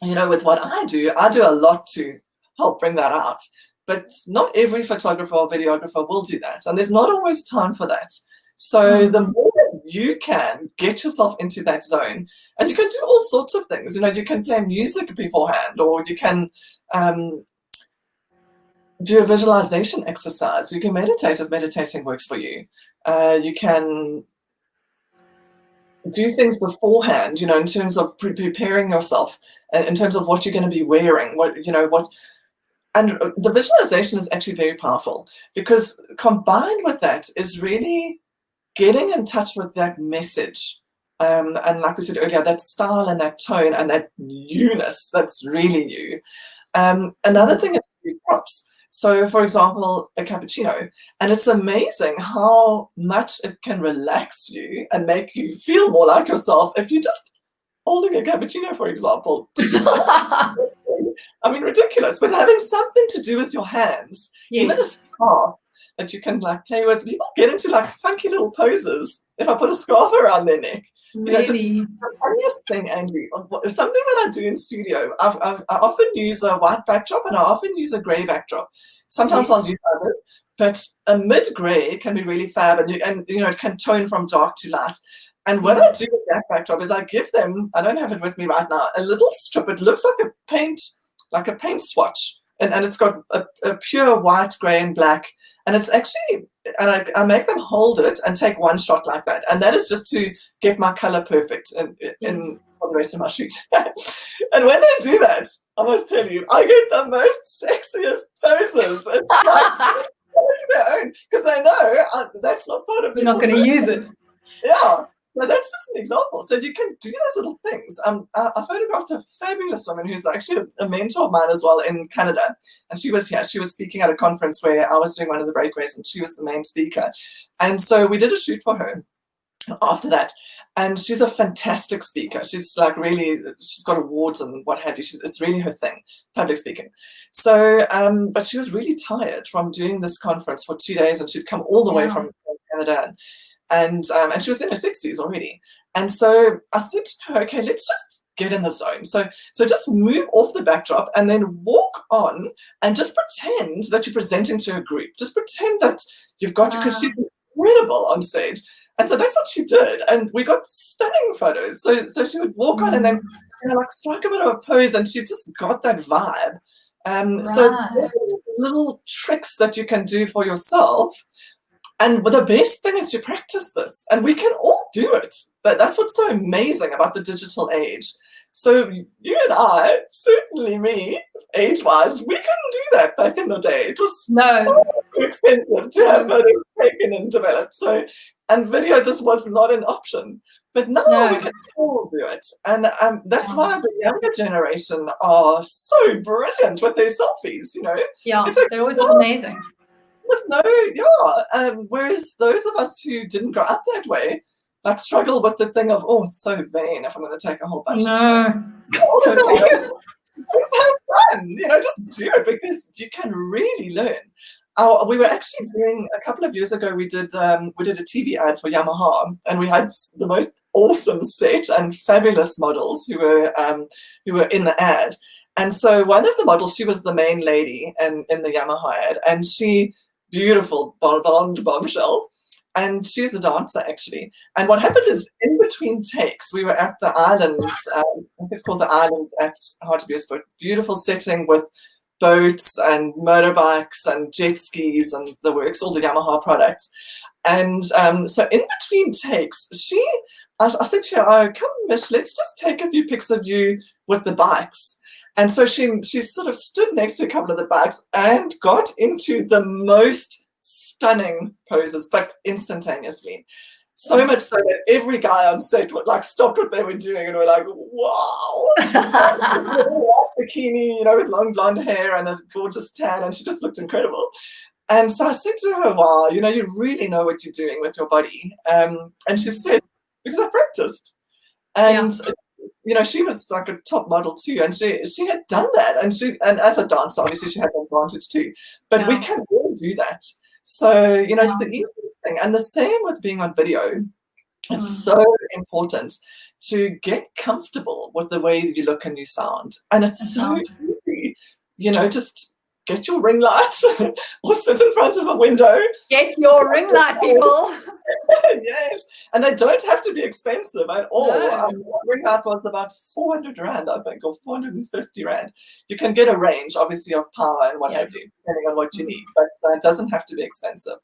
you know, with what I do a lot to help bring that out. But not every photographer or videographer will do that. And there's not always time for that. So the more that you can get yourself into that zone, and you can do all sorts of things. You know, you can play music beforehand, or you can do a visualization exercise. You can meditate if meditating works for you. You can do things beforehand, you know, in terms of preparing yourself, in terms of what you're going to be wearing, and the visualization is actually very powerful, because combined with that is really getting in touch with that message. And like we said earlier, that style and that tone and that newness, that's really you. Another thing is use props. So, for example, a cappuccino. And it's amazing how much it can relax you and make you feel more like yourself if you're just holding a cappuccino, for example. I mean, ridiculous, but having something to do with your hands, even a scarf that you can like play with. People get into like funky little poses if I put a scarf around their neck. Really? You know, the funniest thing, Angie, something that I do in studio, I often use a white backdrop, and I often use a grey backdrop. Sometimes I'll use others, but a mid-grey can be really fab, and you know, it can tone from dark to light. And what I do with that backdrop is I give them, I don't have it with me right now, a little strip. It looks like a paint swatch, and it's got a pure white, grey, and black. And it's actually, and I make them hold it and take one shot like that. And that is just to get my color perfect in for the rest of my shoot. And when they do that, I must tell you, I get the most sexiest poses. It's like, their own, because they know that's not part of. You're not going to use it. Yeah. So that's just an example. So you can do those little things. I photographed a fabulous woman who's actually a mentor of mine as well in Canada. And she was here. She was speaking at a conference where I was doing one of the breakaways, and she was the main speaker. And so we did a shoot for her after that. And she's a fantastic speaker. She's like really, she's got awards and what have you. It's really her thing, public speaking. So, but she was really tired from doing this conference for 2 days, and she'd come all the way from Canada. And she was in her 60s already. And so I said to her, okay, let's just get in the zone. So just move off the backdrop and then walk on and just pretend that you're presenting to a group. Just pretend that you've got, because she's incredible on stage. And so that's what she did. And we got stunning photos. So she would walk on and then like strike a bit of a pose, and she just got that vibe. So little tricks that you can do for yourself. And the best thing is to practice this, and we can all do it. But that's what's so amazing about the digital age. So you and I, certainly me, age-wise, we couldn't do that back in the day. It was no too expensive to have photos taken and developed. So, and video just was not an option. But now we can all do it. And that's why the younger generation are so brilliant with their selfies, you know. Yeah, it's like, they always look amazing. Whereas those of us who didn't grow up that way, like, struggle with the thing of, oh, it's so vain if I'm going to take a whole bunch of stuff. Totally. Just have fun, you know, just do it, because you can really learn. We were actually doing, a couple of years ago, we did a TV ad for Yamaha, and we had the most awesome set and fabulous models who were in the ad. And so one of the models, she was the main lady in the Yamaha ad, and she, beautiful blonde bombshell, and she's a dancer actually. And what happened is, in between takes, we were at the islands, I think it's called the Islands at Hartbeespoort, beautiful setting with boats and motorbikes and jet skis and the works, all the Yamaha products. And so in between takes, I said to her, oh, come Mish, let's just take a few pics of you with the bikes. And so she sort of stood next to a couple of the bikes and got into the most stunning poses, but instantaneously. So much so that every guy on set stopped what they were doing and were like, wow. Bikini, you know, with long blonde hair and a gorgeous tan, and she just looked incredible. And so I said to her, wow, you know, you really know what you're doing with your body. And she said, because I practiced. And you know, she was like a top model too, and she had done that, and as a dancer, obviously she had an advantage too. But we can all do that. So, you know, it's the easiest thing. And the same with being on video. It's so important to get comfortable with the way that you look and you sound. And it's so easy, you know, just get your ring light or sit in front of a window. Get your ring light, people. Yes, and they don't have to be expensive at all. No. Ring light was about 400 Rand, I think, or 450 Rand. You can get a range, obviously, of power and what have you, depending on what you need, but it doesn't have to be expensive.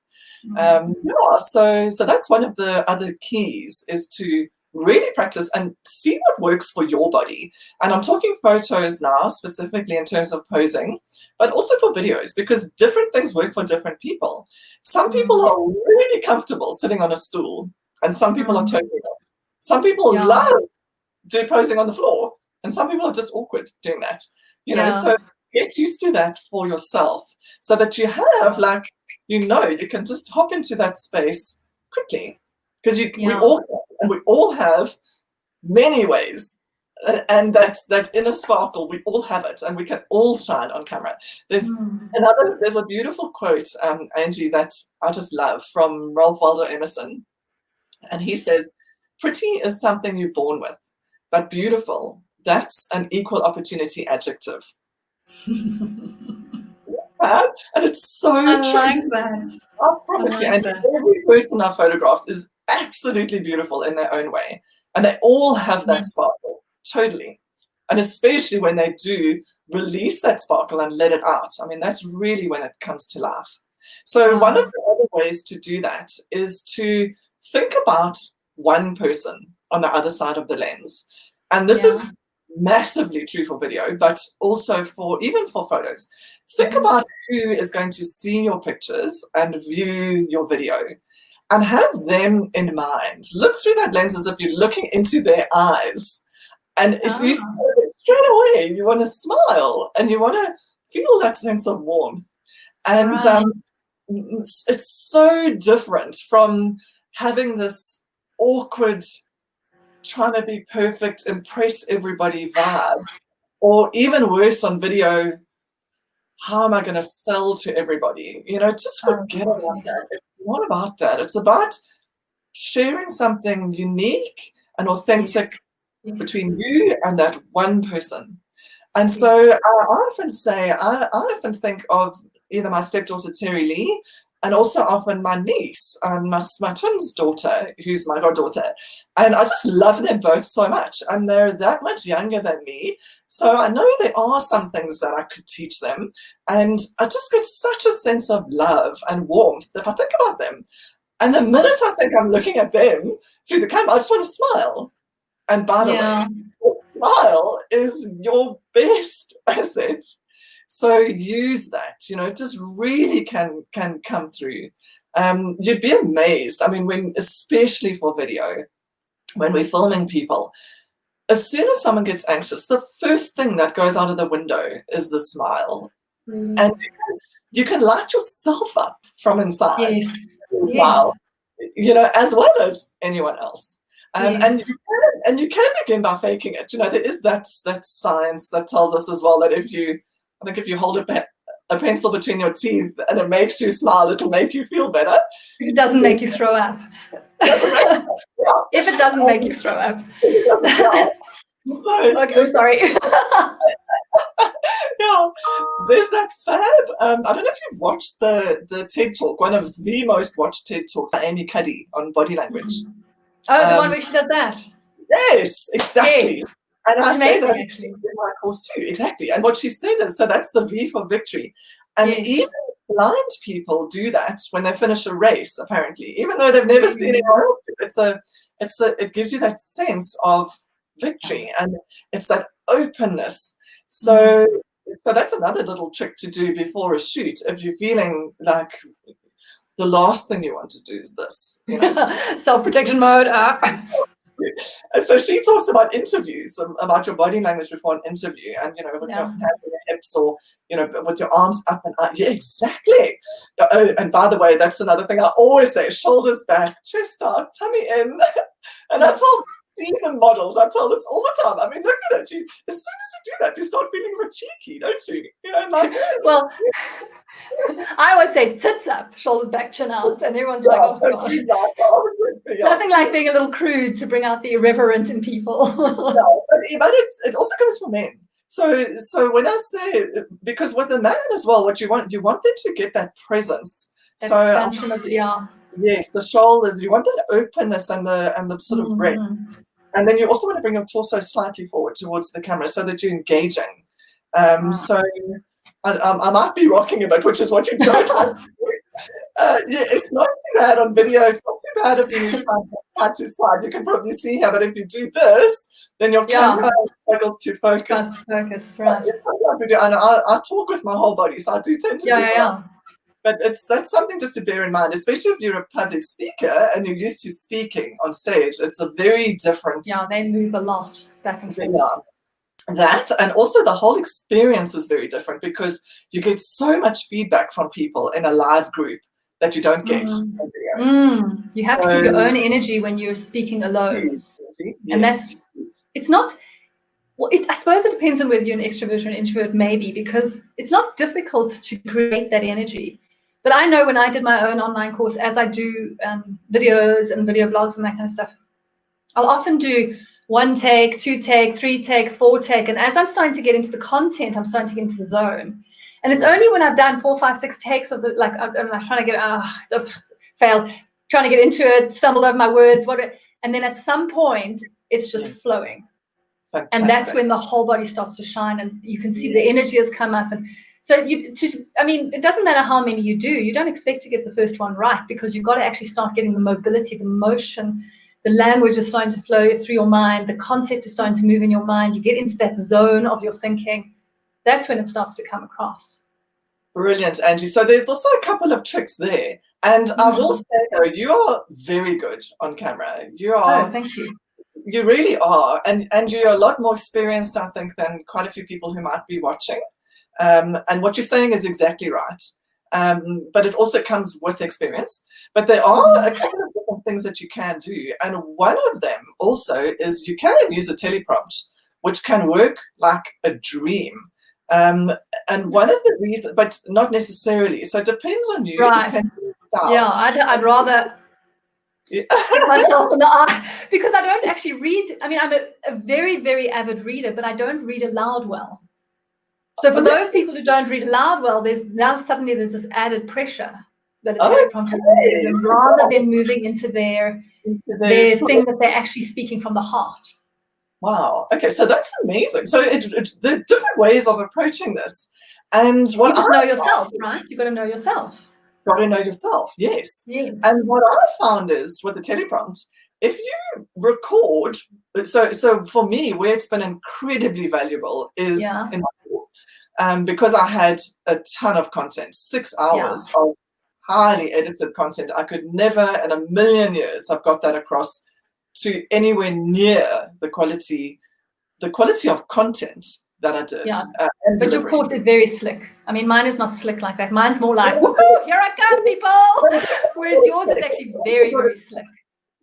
So that's one of the other keys, is to really practice and see what works for your body. And I'm talking photos now, specifically in terms of posing, but also for videos, because different things work for different people. Some people are really comfortable sitting on a stool, and some people are totally not. Some people love posing on the floor, and some people are just awkward doing that. You know, so get used to that for yourself, so that you have, like, you know, you can just hop into that space quickly, because we all have many ways, and that inner sparkle, we all have it, and we can all shine on camera. There's a beautiful quote, Angie, that I just love, from Ralph Waldo Emerson, and he says, "Pretty is something you're born with, but beautiful, that's an equal opportunity adjective." And it's so true. I like that. I promise you. And every person I photographed is absolutely beautiful in their own way. And they all have that sparkle, totally. And especially when they do release that sparkle and let it out. I mean, that's really when it comes to life. So one of the other ways to do that is to think about one person on the other side of the lens. And this is massively true for video, but also even for photos. Think about who is going to see your pictures and view your video, and have them in mind. Look through that lens as if you're looking into their eyes. And you straight away, you want to smile and you want to feel that sense of warmth. And it's so different from having this awkward, trying to be perfect, impress everybody vibe, or even worse on video, how am I going to sell to everybody? You know, just forget about that. It's not about that. It's about sharing something unique and authentic between you and that one person. And so I often say, I often think of either my stepdaughter Terry Lee, and also often my niece, my twin's daughter, who's my goddaughter. And I just love them both so much. And they're that much younger than me. So I know there are some things that I could teach them. And I just get such a sense of love and warmth if I think about them. And the minute I think I'm looking at them through the camera, I just want to smile. And by the way, your smile is your best asset. So use that, it just really can come through. You'd be amazed. I mean, especially for video, when we're filming people, as soon as someone gets anxious, the first thing that goes out of the window is the smile. And you can light yourself up from inside. Wow. As well as anyone else. And you can begin by faking it. There is that science that tells us as well that if you hold a pencil between your teeth and it makes you smile, it'll make you feel better. If it doesn't make you throw up. If it doesn't make you throw up. Okay, sorry. Yeah, there's that fab. I don't know if you've watched the TED Talk, one of the most watched TED Talks by Amy Cuddy on body language. Oh, the one where she does that. Yes, exactly. Yes. And I say that actually. in my course too, exactly. And what she said is, so that's the V for victory. And even blind people do that when they finish a race, apparently, even though they've never seen it. It gives you that sense of victory, and it's that openness. So that's another little trick to do before a shoot. If you're feeling like the last thing you want to do is this, self-protection mode. And so she talks about interviews, about your body language before an interview, and with your hands on your hips, or with your arms up and up. Yeah, exactly. And by the way, that's another thing I always say: shoulders back, chest out, tummy in. And that's all seasoned models. I tell this all the time. I mean, look at it. As soon as you do that, you start feeling a bit cheeky, don't you? Well, I always say tits up, shoulders back, chin out, and everyone's like, oh gosh. Nothing like being a little crude to bring out the irreverent in people. But it also goes for men. So when I say, because with the man as well, what you want them to get that presence. Yes, the shoulders. You want that openness and the sort of breadth. And then you also want to bring your torso slightly forward towards the camera so that you're engaging. So I might be rocking a bit, which is what you don't want to do. It's not too bad on video. It's not too bad if you move side to side. You can probably see here, but if you do this, then your camera struggles to focus. Focus, right. And I talk with my whole body, so I do tend to But that's something just to bear in mind, especially if you're a public speaker and you're used to speaking on stage. It's a very different. Yeah, they move a lot back and forth. Yeah. That, and also the whole experience is very different because you get so much feedback from people in a live group that you don't get on video. You have to keep your own energy when you're speaking alone. And it's not. Well, I suppose it depends on whether you're an extrovert or an introvert, maybe, because it's not difficult to create that energy. But I know when I did my own online course, as I do videos and video blogs and that kind of stuff, I'll often do 1 take, 2 take, 3 take, 4 take. And as I'm starting to get into the content, I'm starting to get into the zone. And it's only when I've done 4, 5, 6 takes of I'm like trying to get, failed, trying to get into it, stumbled over my words, and then at some point, it's just flowing. Fantastic. And that's when the whole body starts to shine, and you can see the energy has come up. And so it doesn't matter how many you do. You don't expect to get the first one right, because you've got to actually start getting the mobility, the motion, the language is starting to flow through your mind, the concept is starting to move in your mind. You get into that zone of your thinking. That's when it starts to come across. Brilliant, Angie. So there's also a couple of tricks there. And I will say, though, you are very good on camera. You are. Oh, thank you. You really are. And you're a lot more experienced, I think, than quite a few people who might be watching. And what you're saying is exactly right. But it also comes with experience. But there are a couple of different things that you can do. And one of them also is you can use a teleprompt, which can work like a dream. And one of the reasons, but not necessarily. So it depends on you. Right. Depends on your style. Yeah, I'd rather myself in the eye, because I don't actually read. I mean, I'm a very, very avid reader, but I don't read aloud well. So for those people who don't read aloud well, there's suddenly this added pressure that a teleprompter is going to give them, rather than moving into their thing that they're actually speaking from the heart. Wow. Okay, so that's amazing. So there are different ways of approaching this. And what you just know yourself, right? You've got to know yourself. Got to know yourself, yes. Yes. And what I found is with the teleprompt, if you record, so for me, where it's been incredibly valuable is in my course, because I had a ton of content, 6 hours of highly edited content. I could never in a million years have got that across to anywhere near the quality of content that I did. But your course is very slick. I mean, mine is not slick like that. Mine's more like, woohoo, here I come, people. Whereas yours is actually very, very slick.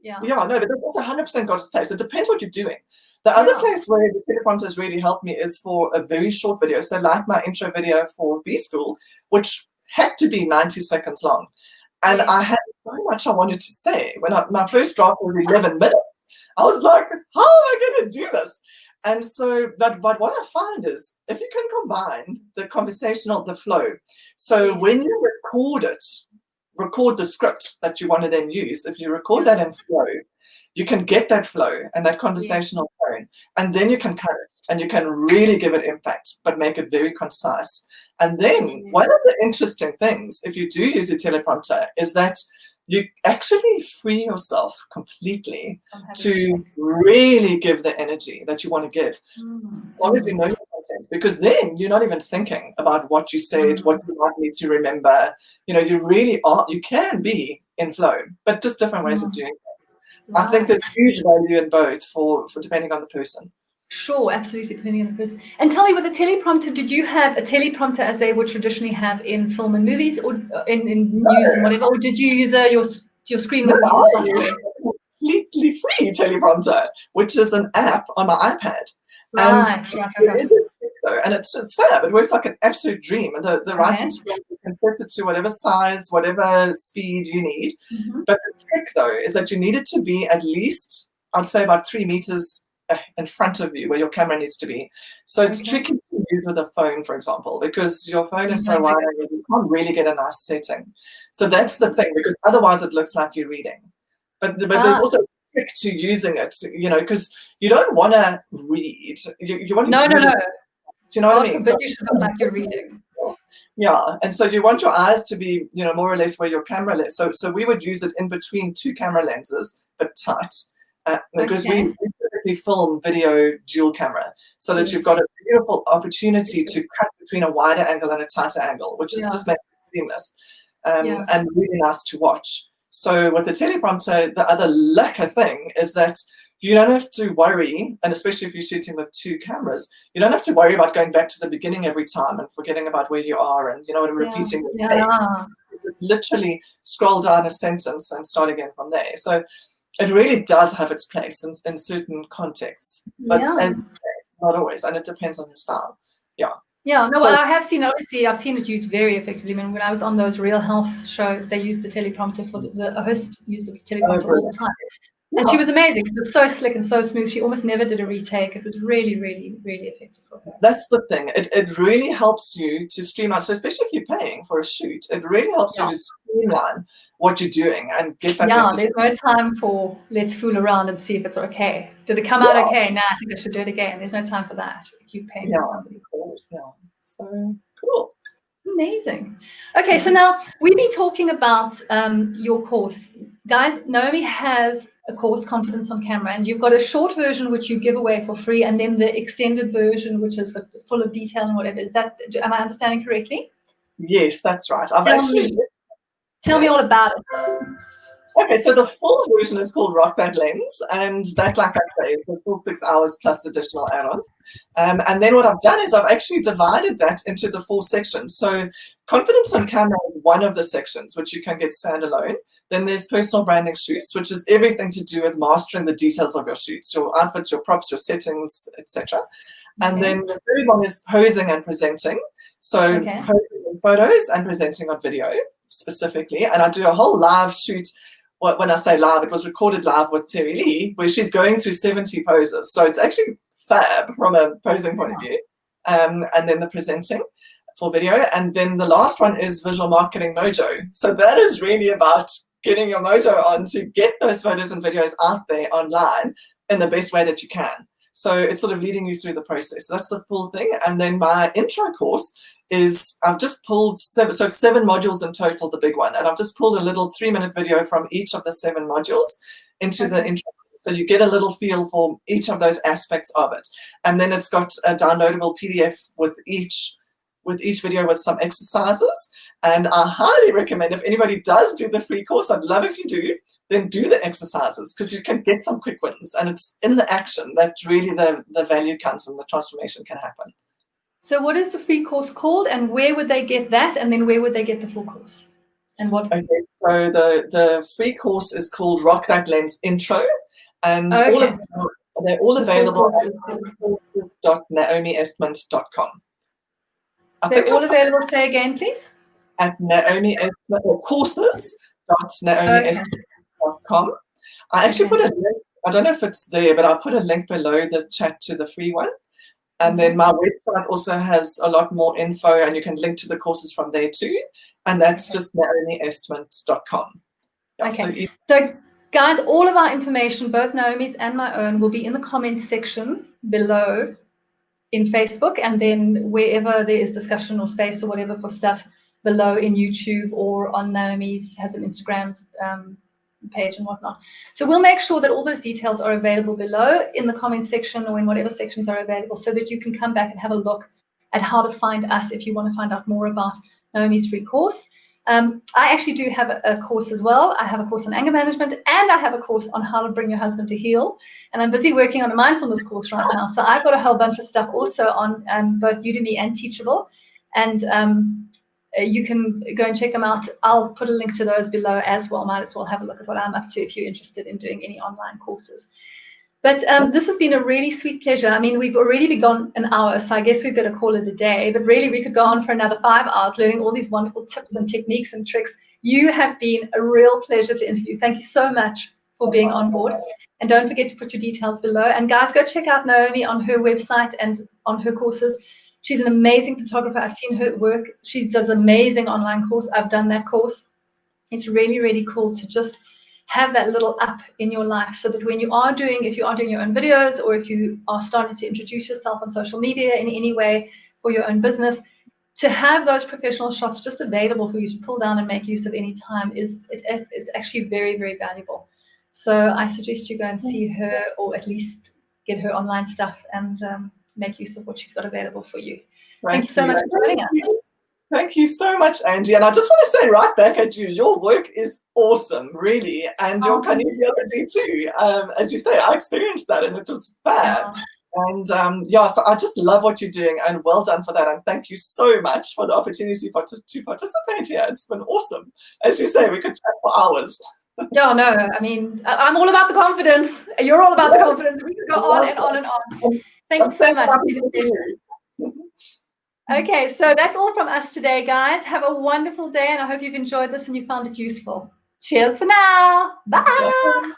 Yeah, no, but that's 100% got its place. It depends what you're doing. The other place where the teleprompter has really helped me is for a very short video. So like my intro video for B School, which had to be 90 seconds long. And I had so much I wanted to say. When my first draft was 11 minutes, I was like, how am I going to do this? And so, but what I find is if you can combine the conversational, the flow. So when you record the script that you want to then use, if you record that in flow, you can get that flow and that conversational tone, and then you can cut it and you can really give it impact, but make it very concise. And then one of the interesting things, if you do use a teleprompter, is that you actually free yourself completely to really give the energy that you want to give. As long as you know your content, because then you're not even thinking about what you said, what you might need to remember. You really are, you can be in flow, but just different ways of doing things. I think there's huge value in both for depending on the person. Sure, absolutely, depending on the person. And tell me, with a teleprompter, did you have a teleprompter as they would traditionally have in film and movies, or in news and whatever, or did you use your screen with software? Completely free teleprompter, which is an app on my iPad. And it's fab. It works like an absolute dream. And the writing screen, you can set it to whatever size, whatever speed you need. But the trick, though, is that you need it to be at least, I'd say, about 3 meters in front of you where your camera needs to be. So it's tricky to use with a phone, for example, because your phone is so wide and you can't really get a nice setting. So that's the thing, because otherwise it looks like you're reading. But there's also a trick to using it, because you don't want to read. You want to No. Do you know what I mean? But you should look like you're reading. Yeah, and so you want your eyes to be, more or less where your camera lens. So we would use it in between 2 camera lenses, but tight, because we typically film video dual camera, so that you've got a beautiful opportunity to cut between a wider angle and a tighter angle, which is just makes it seamless and really nice to watch. So with the teleprompter, the other lacquer thing is that you don't have to worry, and especially if you're shooting with 2 cameras, you don't have to worry about going back to the beginning every time and forgetting about where you are and, repeating. You just literally scroll down a sentence and start again from there. So it really does have its place in certain contexts, but as not always, and it depends on your style. I have seen it. Obviously, I've seen it used very effectively. I mean, when I was on those Real Health shows, they used the teleprompter for the host used the teleprompter all the time. And she was amazing. It was so slick and so smooth. She almost never did a retake. It was really, really, really effective for her. That's the thing. It really helps you to streamline. So especially if you're paying for a shoot, it really helps you to streamline what you're doing and get that message. There's no time for let's fool around and see if it's okay. Did it come out okay? Nah, I think I should do it again. There's no time for that. Keep paying for somebody. So cool. Amazing. Okay, so now we've been talking about your course. Guys, Naomi has a course, Confidence on Camera, and you've got a short version which you give away for free, and then the extended version which is full of detail and whatever. Am I understanding correctly? Yes, that's right. Tell me all about it. Okay, so the full version is called Rock That Lens, and that, like I say, is the full 6 hours plus additional add-ons. And then what I've done is I've actually divided that into the 4 sections. So Confidence on Camera is one of the sections, which you can get standalone. Then there's Personal Branding Shoots, which is everything to do with mastering the details of your shoots, your outfits, your props, your settings, etc. And then the third one is Posing and Presenting. So posing in photos and presenting on video specifically. And I do a whole live shoot. When I say live, it was recorded live with Terry Lee, where she's going through 70 poses. So it's actually fab from a posing point of view. And then the presenting. for video. And then the last one is Visual Marketing Mojo. So that is really about getting your mojo on to get those photos and videos out there online in the best way that you can. So it's sort of leading you through the process. So that's the full thing. And then my intro course is, I've just pulled so it's 7 modules in total, the big one. And I've just pulled a little 3-minute video from each of the 7 modules into the intro. So you get a little feel for each of those aspects of it. And then it's got a downloadable PDF with each video with some exercises. And I highly recommend, if anybody does do the free course, I'd love if you do, then do the exercises, because you can get some quick wins. And it's in the action that really the value comes and the transformation can happen. So what is the free course called, and where would they get that? And then where would they get the full course? And what? Okay, so the free course is called Rock That Lens Intro. And all of them, they're all available at courses.naomiestment.com. They're all available, say again, please? At courses.naomiestment.com. I actually put a link, I don't know if it's there, but I put a link below the chat to the free one. And then my website also has a lot more info, and you can link to the courses from there too. And that's just naomiestment.com. Yeah, okay. So guys, all of our information, both Naomi's and my own, will be in the comment section below in Facebook, and then wherever there is discussion or space or whatever for stuff below in YouTube, or on Naomi's has an Instagram page and whatnot. So we'll make sure that all those details are available below in the comment section, or in whatever sections are available, so that you can come back and have a look at how to find us if you want to find out more about Naomi's free course. I actually do have a course as well. I have a course on anger management, and I have a course on how to bring your husband to heal. And I'm busy working on a mindfulness course right now. So I've got a whole bunch of stuff also on both Udemy and Teachable. And you can go and check them out. I'll put a link to those below as well. Might as well have a look at what I'm up to if you're interested in doing any online courses. But this has been a really sweet pleasure. I mean, we've already begun an hour, so I guess we better call it a day. But really, we could go on for another 5 hours learning all these wonderful tips and techniques and tricks. You have been a real pleasure to interview. Thank you so much for being on board. And don't forget to put your details below. And guys, go check out Naomi on her website and on her courses. She's an amazing photographer. I've seen her work. She does an amazing online course. I've done that course. It's really, really cool to just have that little up in your life, so that when you are doing, if you are doing your own videos, or if you are starting to introduce yourself on social media in any way for your own business, to have those professional shots just available for you to pull down and make use of any time it's actually very, very valuable. So I suggest you go and see her, or at least get her online stuff, and make use of what she's got available for you. Thank you so much for joining us. Thank you so much, Angie. And I just want to say right back at you, your work is awesome, really. And your kinesiology too. As you say, I experienced that and it was fab. And yeah, so I just love what you're doing, and well done for that. And thank you so much for the opportunity to participate here. It's been awesome. As you say, we could chat for hours. Yeah, no, I mean, I'm all about the confidence. You're all about the confidence. We could go on and on and on. Thank you so much. Okay, so that's all from us today, guys. Have a wonderful day, and I hope you've enjoyed this and you found it useful. Cheers for now. Bye.